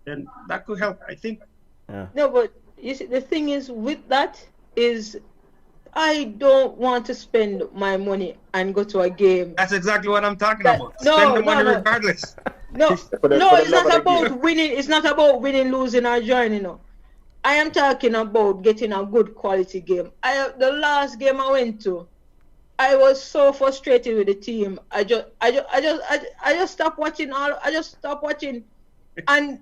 then that could help, I think. Yeah. No, but you see, the thing is with that is I don't want to spend my money and go to a game. That's exactly what I'm talking about. Spend the money regardless. No, it's not about winning. It's not about winning, losing, or joining. I am talking about getting a good quality game. The last game I went to, I was so frustrated with the team. I just stopped watching. And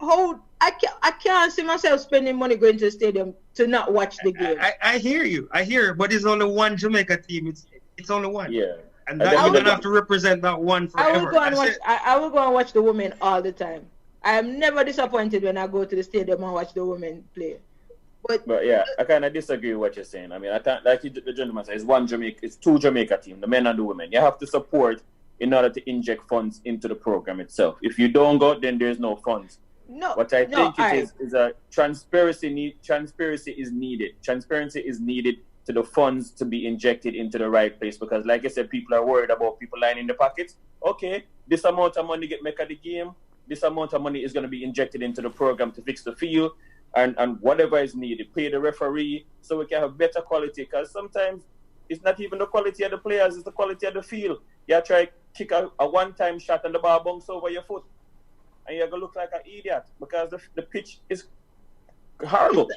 how I can't see myself spending money going to the stadium to not watch the game. I hear you, but it's only one Jamaica team. It's only one. Yeah. And that you don't have to represent that one forever. I will go and watch the women all the time. I am never disappointed when I go to the stadium and watch the women play. But yeah, I kind of disagree with what you're saying. I mean, I can't, like the gentleman said, it's two Jamaica team, the men and the women. You have to support in order to inject funds into the program itself. If you don't go, then there's no funds. No. What I think is a transparency is needed. Transparency is needed to the funds to be injected into the right place, because like I said, people are worried about people lining the pockets. Okay, this amount of money get make at the game, this amount of money is going to be injected into the program to fix the field and whatever is needed, pay the referee so we can have better quality, because sometimes it's not even the quality of the players, it's the quality of the field. You try to kick a one-time shot and the ball bounce over your foot and you're going to look like an idiot because the pitch is horrible.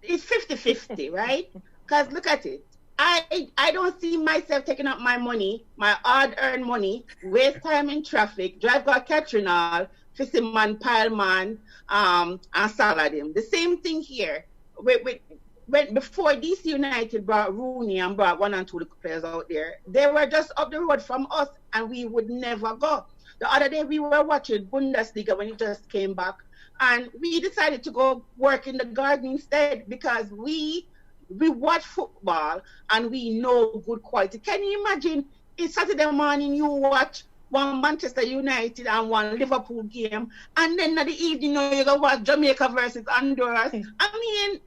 It's 50-50, right? Because look at it. I don't see myself taking up my money, my hard-earned money, waste time in traffic, drive got catering all, fishing man, pile man, and salad him. The same thing here. When before DC United brought Rooney and brought one and two players out there, they were just up the road from us, and we would never go. The other day we were watching Bundesliga when it just came back, and we decided to go work in the garden instead because we watch football and we know good quality. Can you imagine it's Saturday morning you watch one Manchester United and one Liverpool game, and then in the evening you go watch Jamaica versus Honduras? I mean,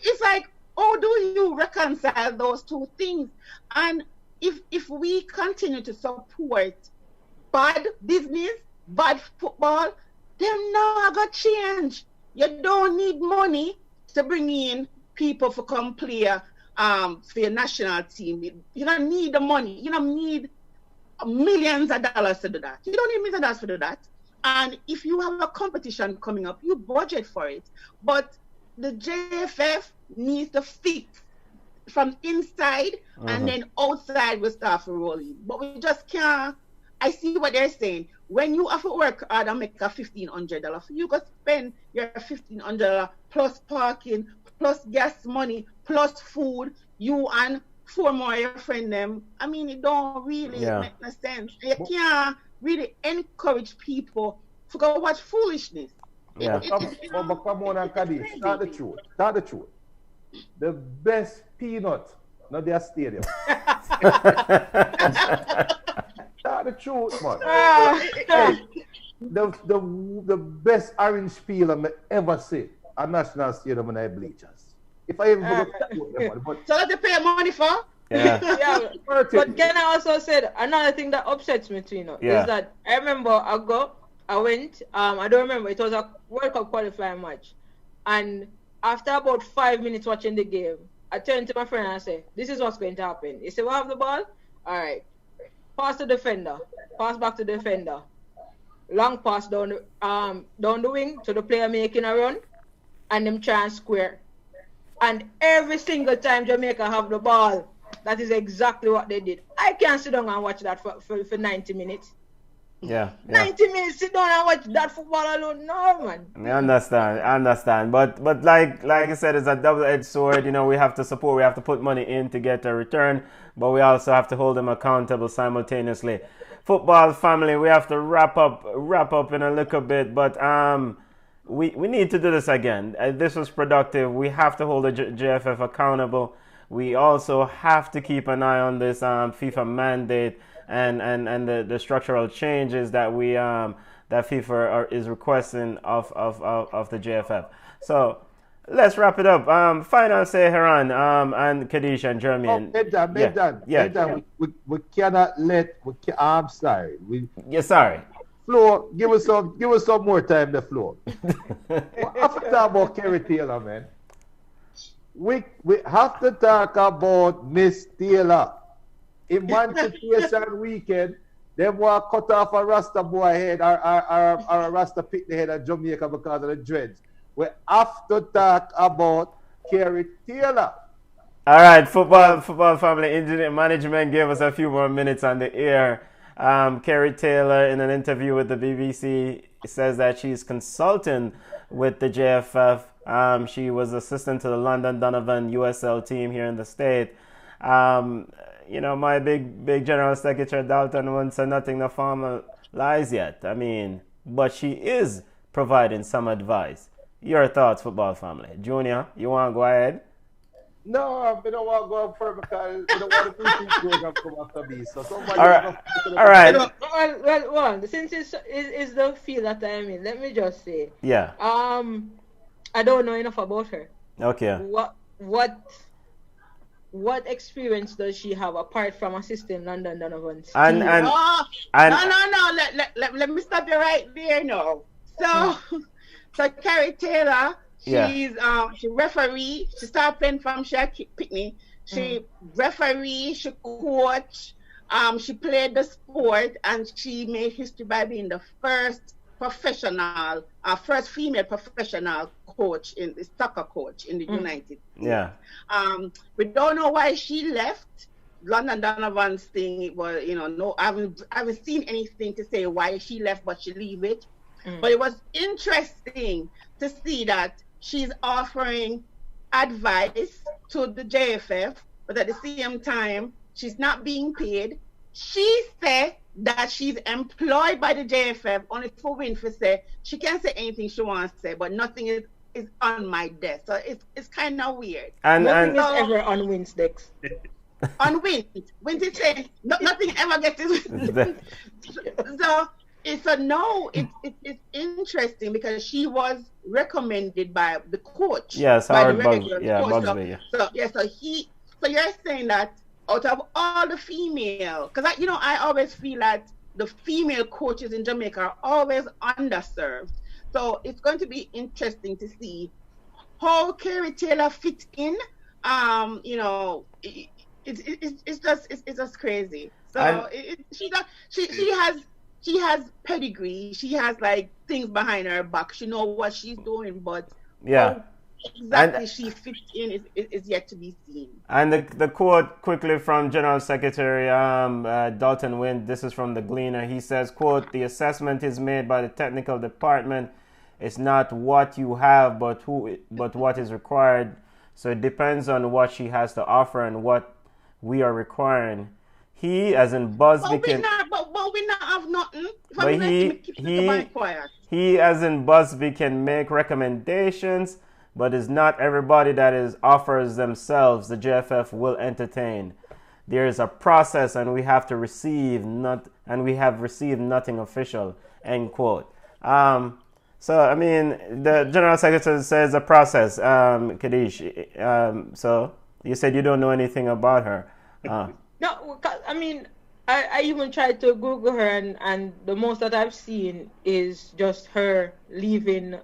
it's like, how do you reconcile those two things? And if we continue to support bad business, bad football, them not gonna change. You don't need money to bring in people for come play for your national team. You don't need the money. You don't need millions of dollars to do that. You don't need millions of dollars to do that. And if you have a competition coming up, you budget for it. But the JFF needs to fix from inside, and then outside we start rolling. But we just can't. I see what they're saying. When you have to work hard and make a $1,500, you go spend your $1,500 plus parking, plus gas money, plus food, you and 4 more of your friend them. I mean, it don't really make no sense. You can't really encourage people to go watch foolishness. Yeah. But come on, and Kadi, start the truth. Start the truth. The best peanut, not their stadium. Start the truth, man. The best orange peel I've ever seen at National Stadium when I bleachers. If I even but so that they pay money for? Yeah. But can I also say another thing that upsets me too, is that I remember I went, I don't remember, it was a World Cup qualifying match. And after about 5 minutes watching the game, I turned to my friend and I said, this is what's going to happen. He said, we'll have the ball? All right. Pass to defender. Pass back to defender. Long pass down the wing to the player making a run. And them try and square. And every single time Jamaica have the ball, that is exactly what they did. I can't sit down and watch that for 90 minutes. Yeah. 90 minutes, sit down and watch that football alone. No, man. I understand. But like I said, it's a double-edged sword. We have to support, we have to put money in to get a return, but we also have to hold them accountable simultaneously. Football family, we have to wrap up in a little bit, but we need to do this again. This was productive. We have to hold the JFF accountable. We also have to keep an eye on this FIFA mandate and the structural changes that that FIFA is requesting of the JFF. So let's wrap it up. Final say, Heron, and Kadisha and Jeremy. We cannot let. I'm sorry. Sorry. Flo, give us some more time, the Flo. After talk about Kerry Taylor, man. We have to talk about Miss Taylor. Emancipation weekend, they want to cut off a Rasta boy head or a Rasta pick the head of Jamaica because of the dreads. We have to talk about Kerry Taylor. All right, football family, engineer management gave us a few more minutes on the air. Kerry Taylor, in an interview with the BBC, says that she's consulting with the JFF. She was assistant to the London Donovan USL team here in the state. My big General Secretary Dalton won't say nothing to formalize yet. I mean, but she is providing some advice. Your thoughts, football family. Junior, you want to go ahead? No, I don't want to go up further because I don't want the meeting program to come after me. So somebody all right. Well, since it's the field that I'm in, let me just say. Yeah. I don't know enough about her. Okay. What experience does she have apart from assisting London Donovan's team? No. Let me stop you right there now. So Kerry Taylor, she referee. She started playing from she Pitney. She referee. She coach. She played the sport, and she made history by being the first female professional coach in the soccer coach in the United States. Yeah. We don't know why she left. London Donovan's thing, it was, no, I haven't seen anything to say why she left, but she leave it. But it was interesting to see that she's offering advice to the JFF, but at the same time, she's not being paid. She said that she's employed by the JFF only for Winfrey say she can say anything she wants to say, but nothing is on my desk. So it's kind of weird. Nothing is ever on Win's desk. On Win is saying nothing ever gets in. So it's interesting because she was recommended by the coach. Yes, Howard Bugsby. Yeah, Bugsby. So you're saying that out of all the female, because I always feel that the female coaches in Jamaica are always underserved. So it's going to be interesting to see how Kerry Taylor fits in. It's just crazy. So she has pedigree. She has like things behind her back. She knows what she's doing, but yeah. Exactly, she fits in is yet to be seen. And the quote quickly from General Secretary Dalton Wind, this is from the Gleaner. He says, quote, "The assessment is made by the technical department. It's not what you have, but what is required. So it depends on what she has to offer and what we are requiring. He, as in Busby, can... But we not have nothing. But he, as in Busby, can make recommendations, but it's not everybody that offers themselves the JFF will entertain. There is a process, and we have received nothing official." End quote. So I mean, the General Secretary says a process. Kadish. So you said you don't know anything about her. No, I mean, I even tried to Google her, and the most that I've seen is just her leaving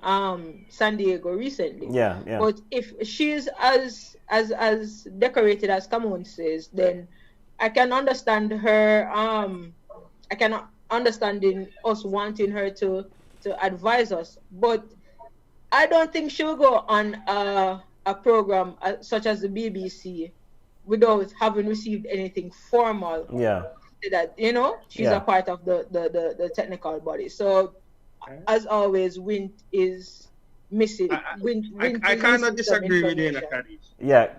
San Diego recently. Yeah. But if she's as decorated as Camon says, then I can understand her. I can understand us wanting her to advise us, but I don't think she'll go on a program such as the BBC without having received anything formal. Yeah. That she's a part of the technical body. So as always, Wint is missing. I kind of disagree with you, Kadish. Yeah.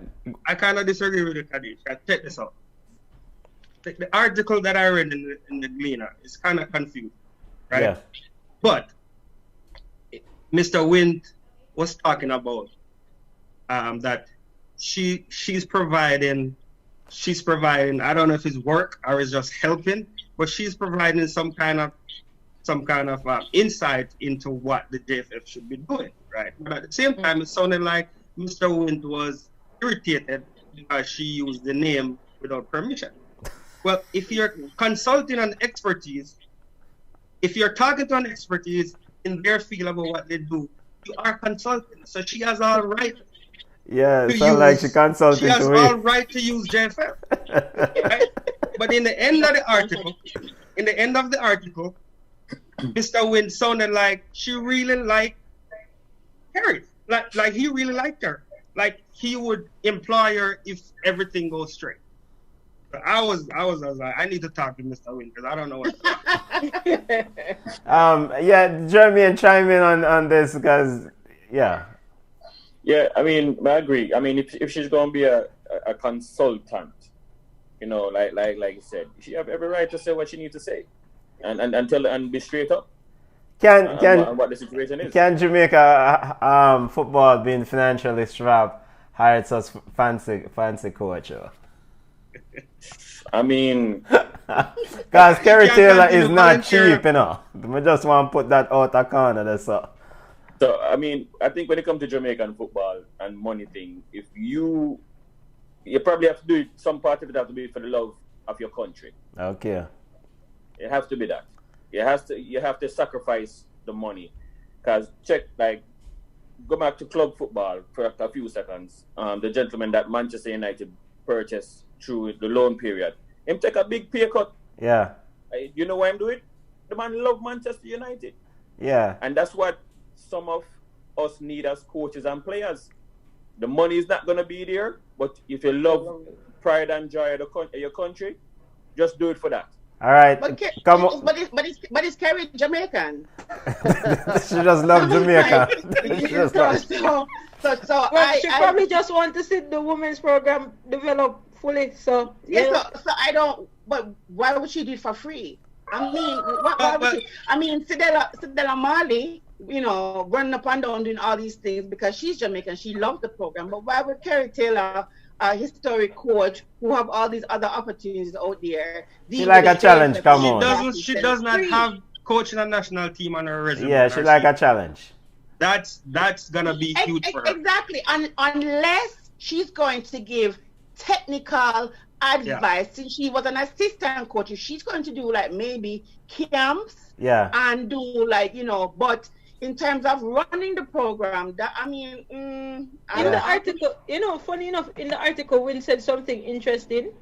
I kind of disagree with you, Kadish. Check this out. The article that I read in the Gleaner is kind of confused, right? Yeah. But Mr. Wint was talking about that she's providing. I don't know if it's work or it's just helping, but she's providing some kind of insight into what the JFF should be doing, right? But at the same time, it sounded like Mr. Wint was irritated because she used the name without permission. Well, if you're consulting on expertise, if you're talking to an expertise in their field about what they do, you are consulting. So she has all right. Yeah, it sounds like she consulting. She has all right to use JFF. Right? But in the end of the article, Mr. Wynn sounded like she really liked Harry. Like he really liked her. Like he would employ her if everything goes straight. I was like, I need to talk to Mr. Wynn because I don't know what to yeah, Jeremy, and chime in on this because yeah, I mean, I agree. I mean, if she's gonna be a consultant, like you said, she have every right to say what she needs to say, and tell and be straight up. Can what the situation is? Can Jamaica football being financially strapped hire such fancy coach? I mean, because Kerry Taylor is not cheap, We just want to put that out of corner, so. So I mean, I think when it comes to Jamaican football and money thing, if you probably have to do it, some part of it have to be for the love of your country. Okay. It has to be that. You have to sacrifice the money, because go back to club football for a few seconds. The gentleman that Manchester United purchased through the loan period, him take a big pay cut. Yeah. You know why I'm doing? The man love Manchester United. Yeah. And that's what some of us need as coaches and players. The money is not gonna be there, but if you love pride and joy of your country, just do it for that. All right, come on. But it's Kerry Jamaican. She just loves Jamaica. She probably just want to see the women's program develop fully. So yeah. So I don't. But why would she do it for free? I mean, why would she? I mean, Sidela Mali, running up and down doing all these things because she's Jamaican. She loves the program. But why would Kerry Taylor, a historic coach who have all these other opportunities out there? She like a challenge. Come on. She does not have coaching a national team on her resume. Yeah, she like a challenge. That's gonna be huge for her. Exactly. Unless she's going to give technical advice, since she was an assistant coach, if she's going to do like maybe camps and do like, but in terms of running the program, that in the article, funny enough, in the article, Wynn said something interesting.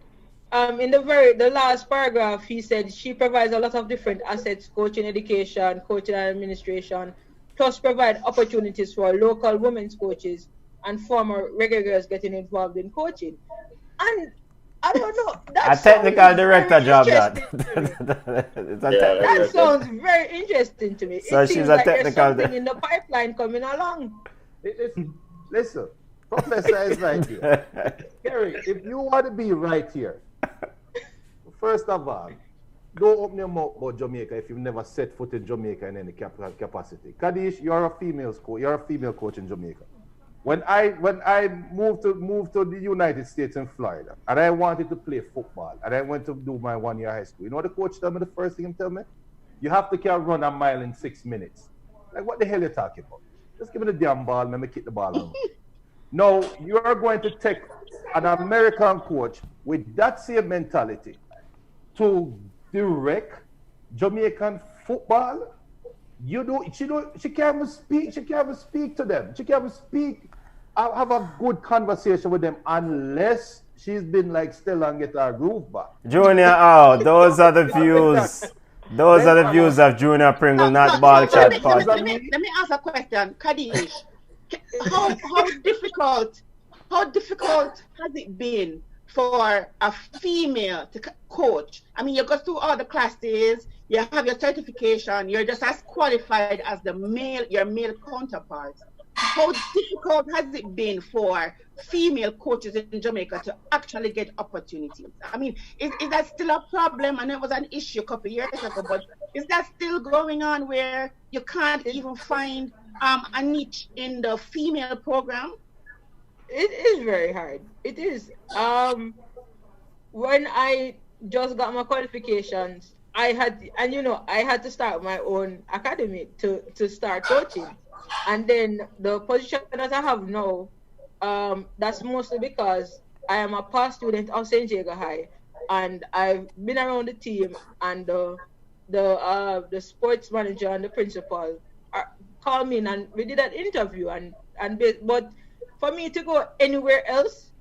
In the last paragraph, he said she provides a lot of different assets: coaching, education, coaching and administration, plus provide opportunities for local women's coaches and former regulars getting involved in coaching. And I don't know. A technical director job, that. That sounds very interesting to me. So she's a technical. There's something in the pipeline coming along. Listen, Professor is right here. Gary, if you want to be right here, first of all, don't open your mouth about Jamaica if you've never set foot in Jamaica in any capacity. Kadish, you're a female coach. You're a female coach in Jamaica. When I moved to the United States in Florida, and I wanted to play football, and I went to do my 1 year high school, you know what the coach told me? The first thing he told me, you have to run a mile in 6 minutes. Like, what the hell are you talking about? Just give me the damn ball, and let me kick the ball out. No, you are going to take an American coach with that same mentality to direct Jamaican football. She can't even speak. She can't even speak to them. She can't even speak. I'll have a good conversation with them unless she's been like Stella and get her groove back. Junior, those are the views. Those are the views of Junior Pringle, not Ball Chat Pod. Let me ask a question, Kadish. How difficult has it been for a female to coach? I mean, you go through all the classes, you have your certification, you're just as qualified as your male counterparts. How difficult has it been for female coaches in Jamaica to actually get opportunities? I mean, is that still a problem? I know it was an issue a couple of years ago, but is that still going on where you can't even find a niche in the female program? It is very hard. It is. When I just got my qualifications, I had to start my own academy to start coaching. And then the position that I have now, that's mostly because I am a past student of St. Jago High, and I've been around the team, and the sports manager and the principal called me in, and we did an interview, but for me to go anywhere else,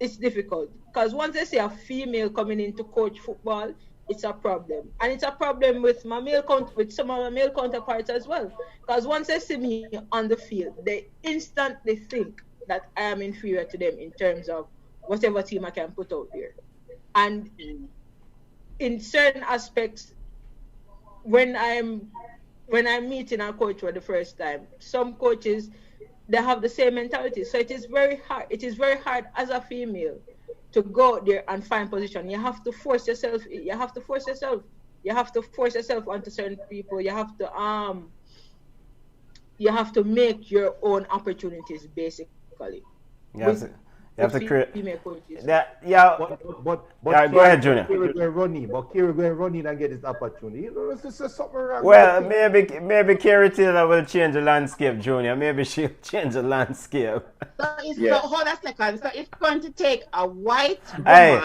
it's difficult, because once they see a female coming in to coach football, it's a problem. And it's a problem with some of my male counterparts as well. Because once they see me on the field, they instantly think that I am inferior to them in terms of whatever team I can put out there. And in certain aspects, when I'm meeting a coach for the first time, some coaches, they have the same mentality. So it is very hard. It is very hard as a female to go there and find position. You have to force yourself. You have to force yourself onto certain people. You have to make your own opportunities, basically. You have to create female coaches. But go ahead, Junior. Kira going running and get this opportunity. It's just something wrong. Well, maybe Kerry Taylor will change the landscape, Junior. Maybe she'll change the landscape. So hold a second. So it's going to take a white woman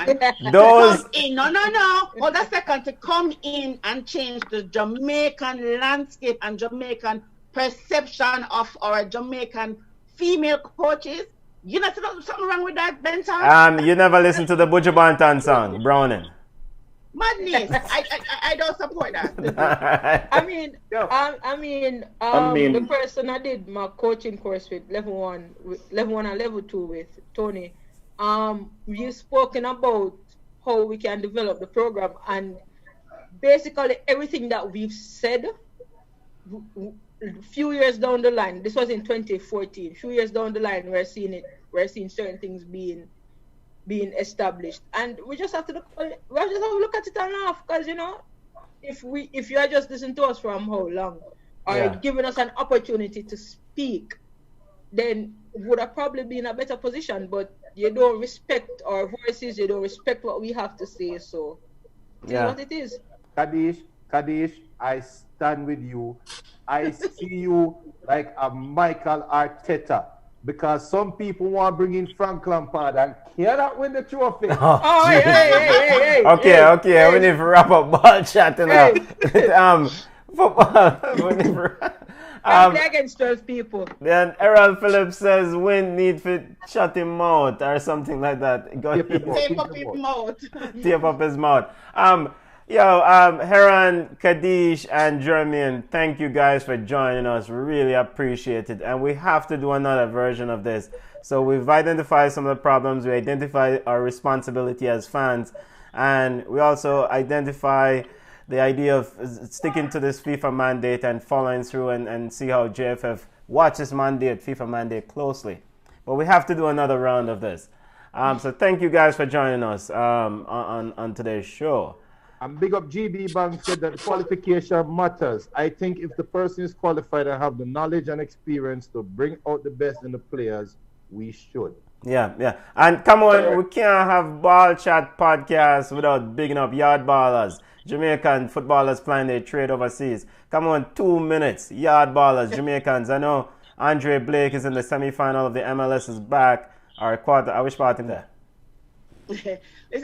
those to come in. No. Hold a second to come in and change the Jamaican landscape and Jamaican perception of our Jamaican female coaches. You know something wrong with that, Benson? You never listen to the Buju Banton song, Browning. Madness. I don't support that. The person I did my coaching course with, level one and level 2 with, Tony, we've spoken about how we can develop the program, and basically everything that we've said a few years down the line, this was in 2014, a few years down the line, we're seeing certain things being established, and we just have to look at it and laugh, because if you are just listening to us from how long, or giving us an opportunity to speak, then would have probably been in a better position. But you don't respect our voices, you don't respect what we have to say, so it is what it is. Kadish, I stand with you. I see you like a Michael Arteta because some people want to bring in Frank Lampard and cannot win the trophy. Oh, hey. Okay. We need to wrap up ball chatting now. Football. We need to play against 12 people. Then Errol Phillips says Win need to shut him out or something like that. Tape up his mouth. Tape up his mouth. Heron, Kadish, and Jermaine, thank you guys for joining us. We really appreciate it. And we have to do another version of this. So we've identified some of the problems. We identify our responsibility as fans. And we also identify the idea of sticking to this FIFA mandate and following through and see how JFF watches FIFA mandate closely. But we have to do another round of this. So thank you guys for joining us on today's show. And big up GB Bank said that qualification matters. I think if the person is qualified and have the knowledge and experience to bring out the best in the players, we should. Yeah. And come on, we can't have Ball Chat podcast without bigging up Yawd Ballas. Jamaican footballers playing their trade overseas. Come on, 2 minutes. Yawd Ballas, Jamaicans. I know Andre Blake is in the semi-final of the MLS is back. Or quarter. I wish part in there.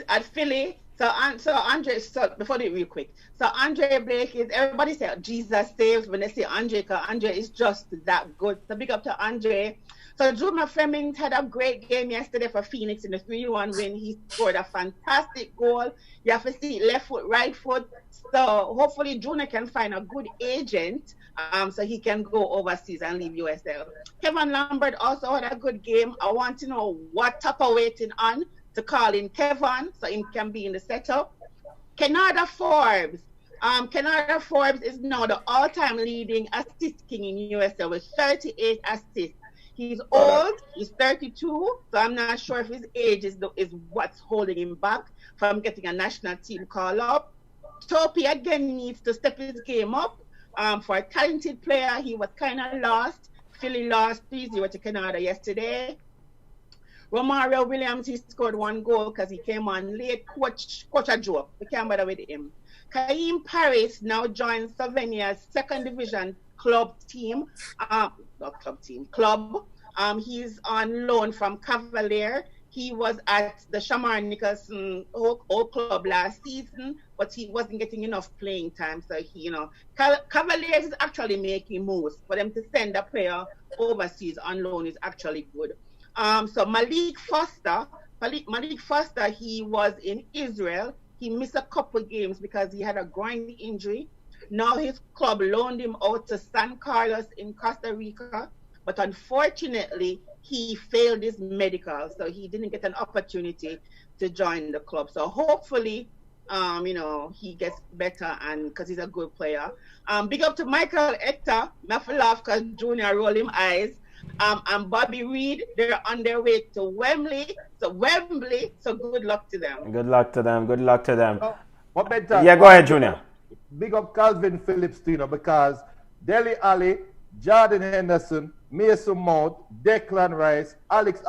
At Philly. So Andre, before they real quick. So Andre Blake is, everybody say Jesus saves when they say Andre, because Andre is just that good. So big up to Andre. So Juma Fleming had a great game yesterday for Phoenix in the 3-1 win. He scored a fantastic goal. You have to see left foot, right foot. So hopefully Juna can find a good agent so he can go overseas and leave USL. Kevin Lambert also had a good game. I want to know what Tupper waiting on to call in Kevin so he can be in the setup. Canada Forbes. Canada Forbes is now the all-time leading assist king in USL with 38 assists. He's old, he's 32, so I'm not sure if his age is what's holding him back from getting a national team call-up. Topi again needs to step his game up. For a talented player, he was kind of lost. Philly lost 3-0 to Canada yesterday. Romario Williams, he scored 1 goal because he came on late. Coach a joke. We can't bother with him. Kaim Paris now joins Slovenia's second division club. He's on loan from Cavalier. He was at the Shamar Nicholson old club last season, but he wasn't getting enough playing time. So Cavaliers is actually making moves. For them to send a player overseas on loan is actually good. So Malik Foster, he was in Israel. He missed a couple games because he had a groin injury. Now his club loaned him out to San Carlos in Costa Rica, but unfortunately he failed his medical, so he didn't get an opportunity to join the club. So hopefully, he gets better, and because he's a good player. Big up to Michael Hector, not laugh because Junior roll him eyes. And Bobby Reed, they're on their way to Wembley. So good luck to them. Good luck to them. What better? Yeah, go ahead, Junior. Big up Calvin Phillips, because Dele Alli, Jordan Henderson, Mason Mount, Declan Rice, Alex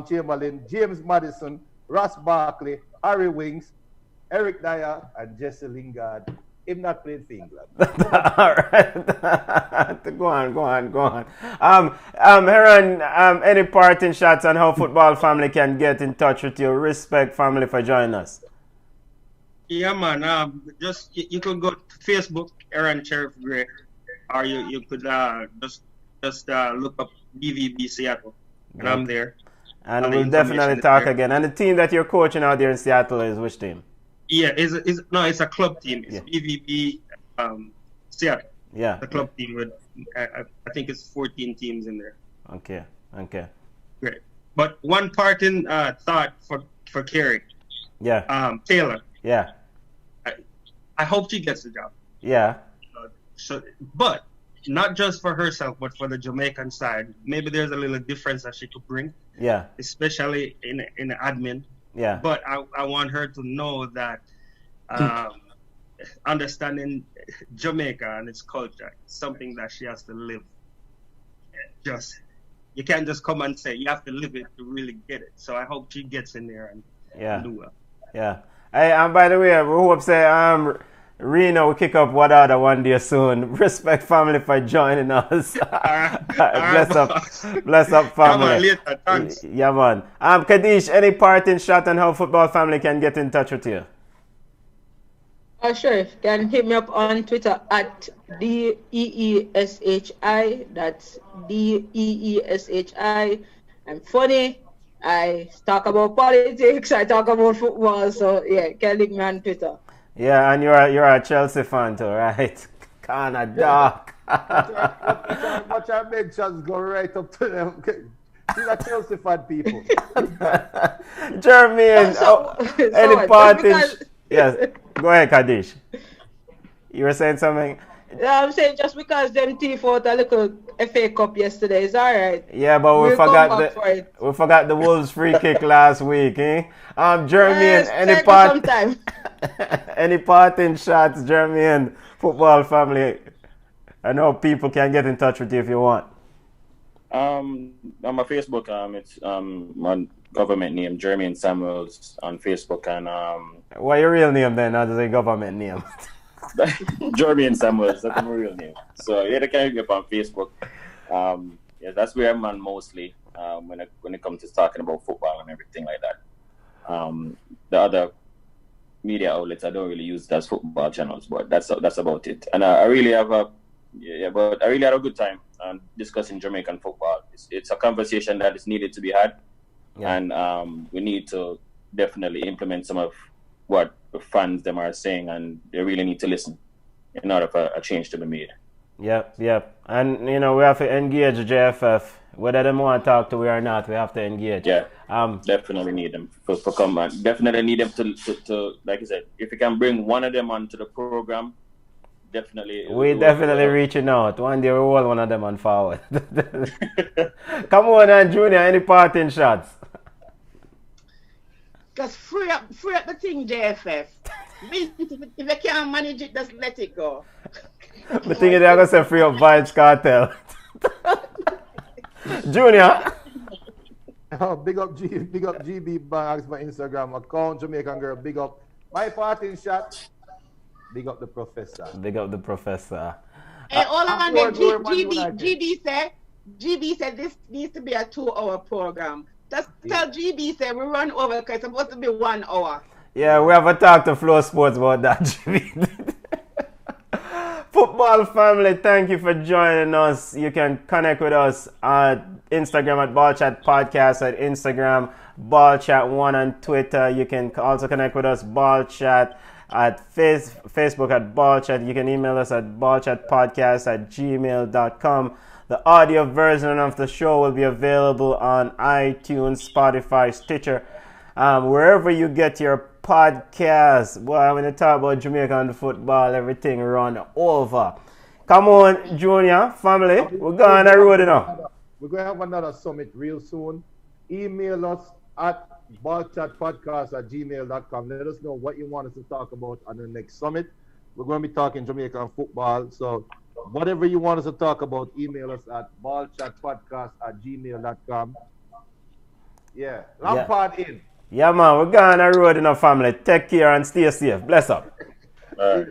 Chamberlain, James Madison, Ross Barkley, Harry Winks, Eric Dyer, and Jesse Lingard. Him not playing for England. All right. Go on. Heron, any parting shots on how football family can get in touch with you? Respect family for joining us. Yeah, man. Just you could go to Facebook, Aaron Sheriff Gray, or you could just look up BVB Seattle, and I'm there. And we'll definitely talk again. And the team that you're coaching out there in Seattle is which team? Yeah, it's a club team. It's BVB Seattle. Yeah. The club team with I think it's 14 teams in there. Okay. Great. But one parting thought for Kerry. Yeah. Taylor. Yeah. I hope she gets the job. Yeah. But not just for herself, but for the Jamaican side. Maybe there's a little difference that she could bring. Yeah. Especially in the admin. Yeah. But I want her to know that understanding Jamaica and its culture is something that she has to live. You can't just come and say, you have to live it to really get it. So I hope she gets in there and do well. Yeah. Hey, and by the way, we hope say Reno will kick up what other one day soon. Respect family for joining us. Bless up family. Thanks. Yeah, man. Kadish, any parting shot on how football family can get in touch with you? Oh, sure. You can hit me up on Twitter at DEESHI. That's DEESHI. I'm funny. I talk about politics. I talk about football. So, yeah, you can link me on Twitter. Yeah, and you're a Chelsea fan too, right? Kinda dark. Watch our mentions go right up to them. These are Chelsea fan people. Jermaine, any parting? Yes, go ahead, Kadish. You were saying something? Yeah, I'm saying just because them teeth out a little FA Cup yesterday is alright. Yeah, but we forgot the Wolves free kick last week, eh? Jermaine, any parting shots, Jermaine, football family? I know people can get in touch with you if you want. On my Facebook, it's my government name, Jermaine Samuels on Facebook, and What's your real name then? Not just a government name. Jermaine Samuels, that's my real name. So yeah, they can hit me up on Facebook. Yeah, that's where I'm on mostly when it comes to talking about football and everything like that. The other media outlets I don't really use as football channels, but that's about it. And I really had a good time discussing Jamaican football. It's a conversation that is needed to be had, and we need to definitely implement some of what the fans them are saying, and they really need to listen in order for a change to be made. Yep. And we have to engage JFF. Whether they want to talk to we or not, we have to engage. Yeah. Definitely need them for come on. Definitely need them to like I said, if you can bring one of them onto the program, definitely. We definitely reaching out. One day we roll one of them on forward. Come on, and Junior, any parting shots? Just free up the thing, JFF. If you can't manage it, just let it go. The thing is, they're going to say free up Vibes Cartel. Junior. Big up GB Banks, my Instagram account, Jamaican girl. Big up my parting shot. Big up the professor. Hey, all on there, GB said this needs to be a 2-hour program. Just tell GB said we run over because it's supposed to be 1 hour. Yeah, we have a talk to Flow Sports about that, GB. Football family, thank you for joining us. You can connect with us on Instagram at BallChat Podcast, at Instagram BallChat1 on Twitter. You can also connect with us BallChat at Facebook at BallChat. You can email us at ballchatpodcast@gmail.com. The audio version of the show will be available on iTunes, Spotify, Stitcher, wherever you get your podcasts. Well, when you talk about Jamaican football, everything run over. Come on, Junior, family, we're going on the road now. We're going to have another summit real soon. Email us at ballchatpodcast@gmail.com. Let us know what you want us to talk about on the next summit. We're going to be talking Jamaican football, so whatever you want us to talk about, email us at ballchatpodcast@gmail.com. Yeah, Lampard in. Yeah, man, we're going on the road in our family. Take care and stay safe. Bless up. All right.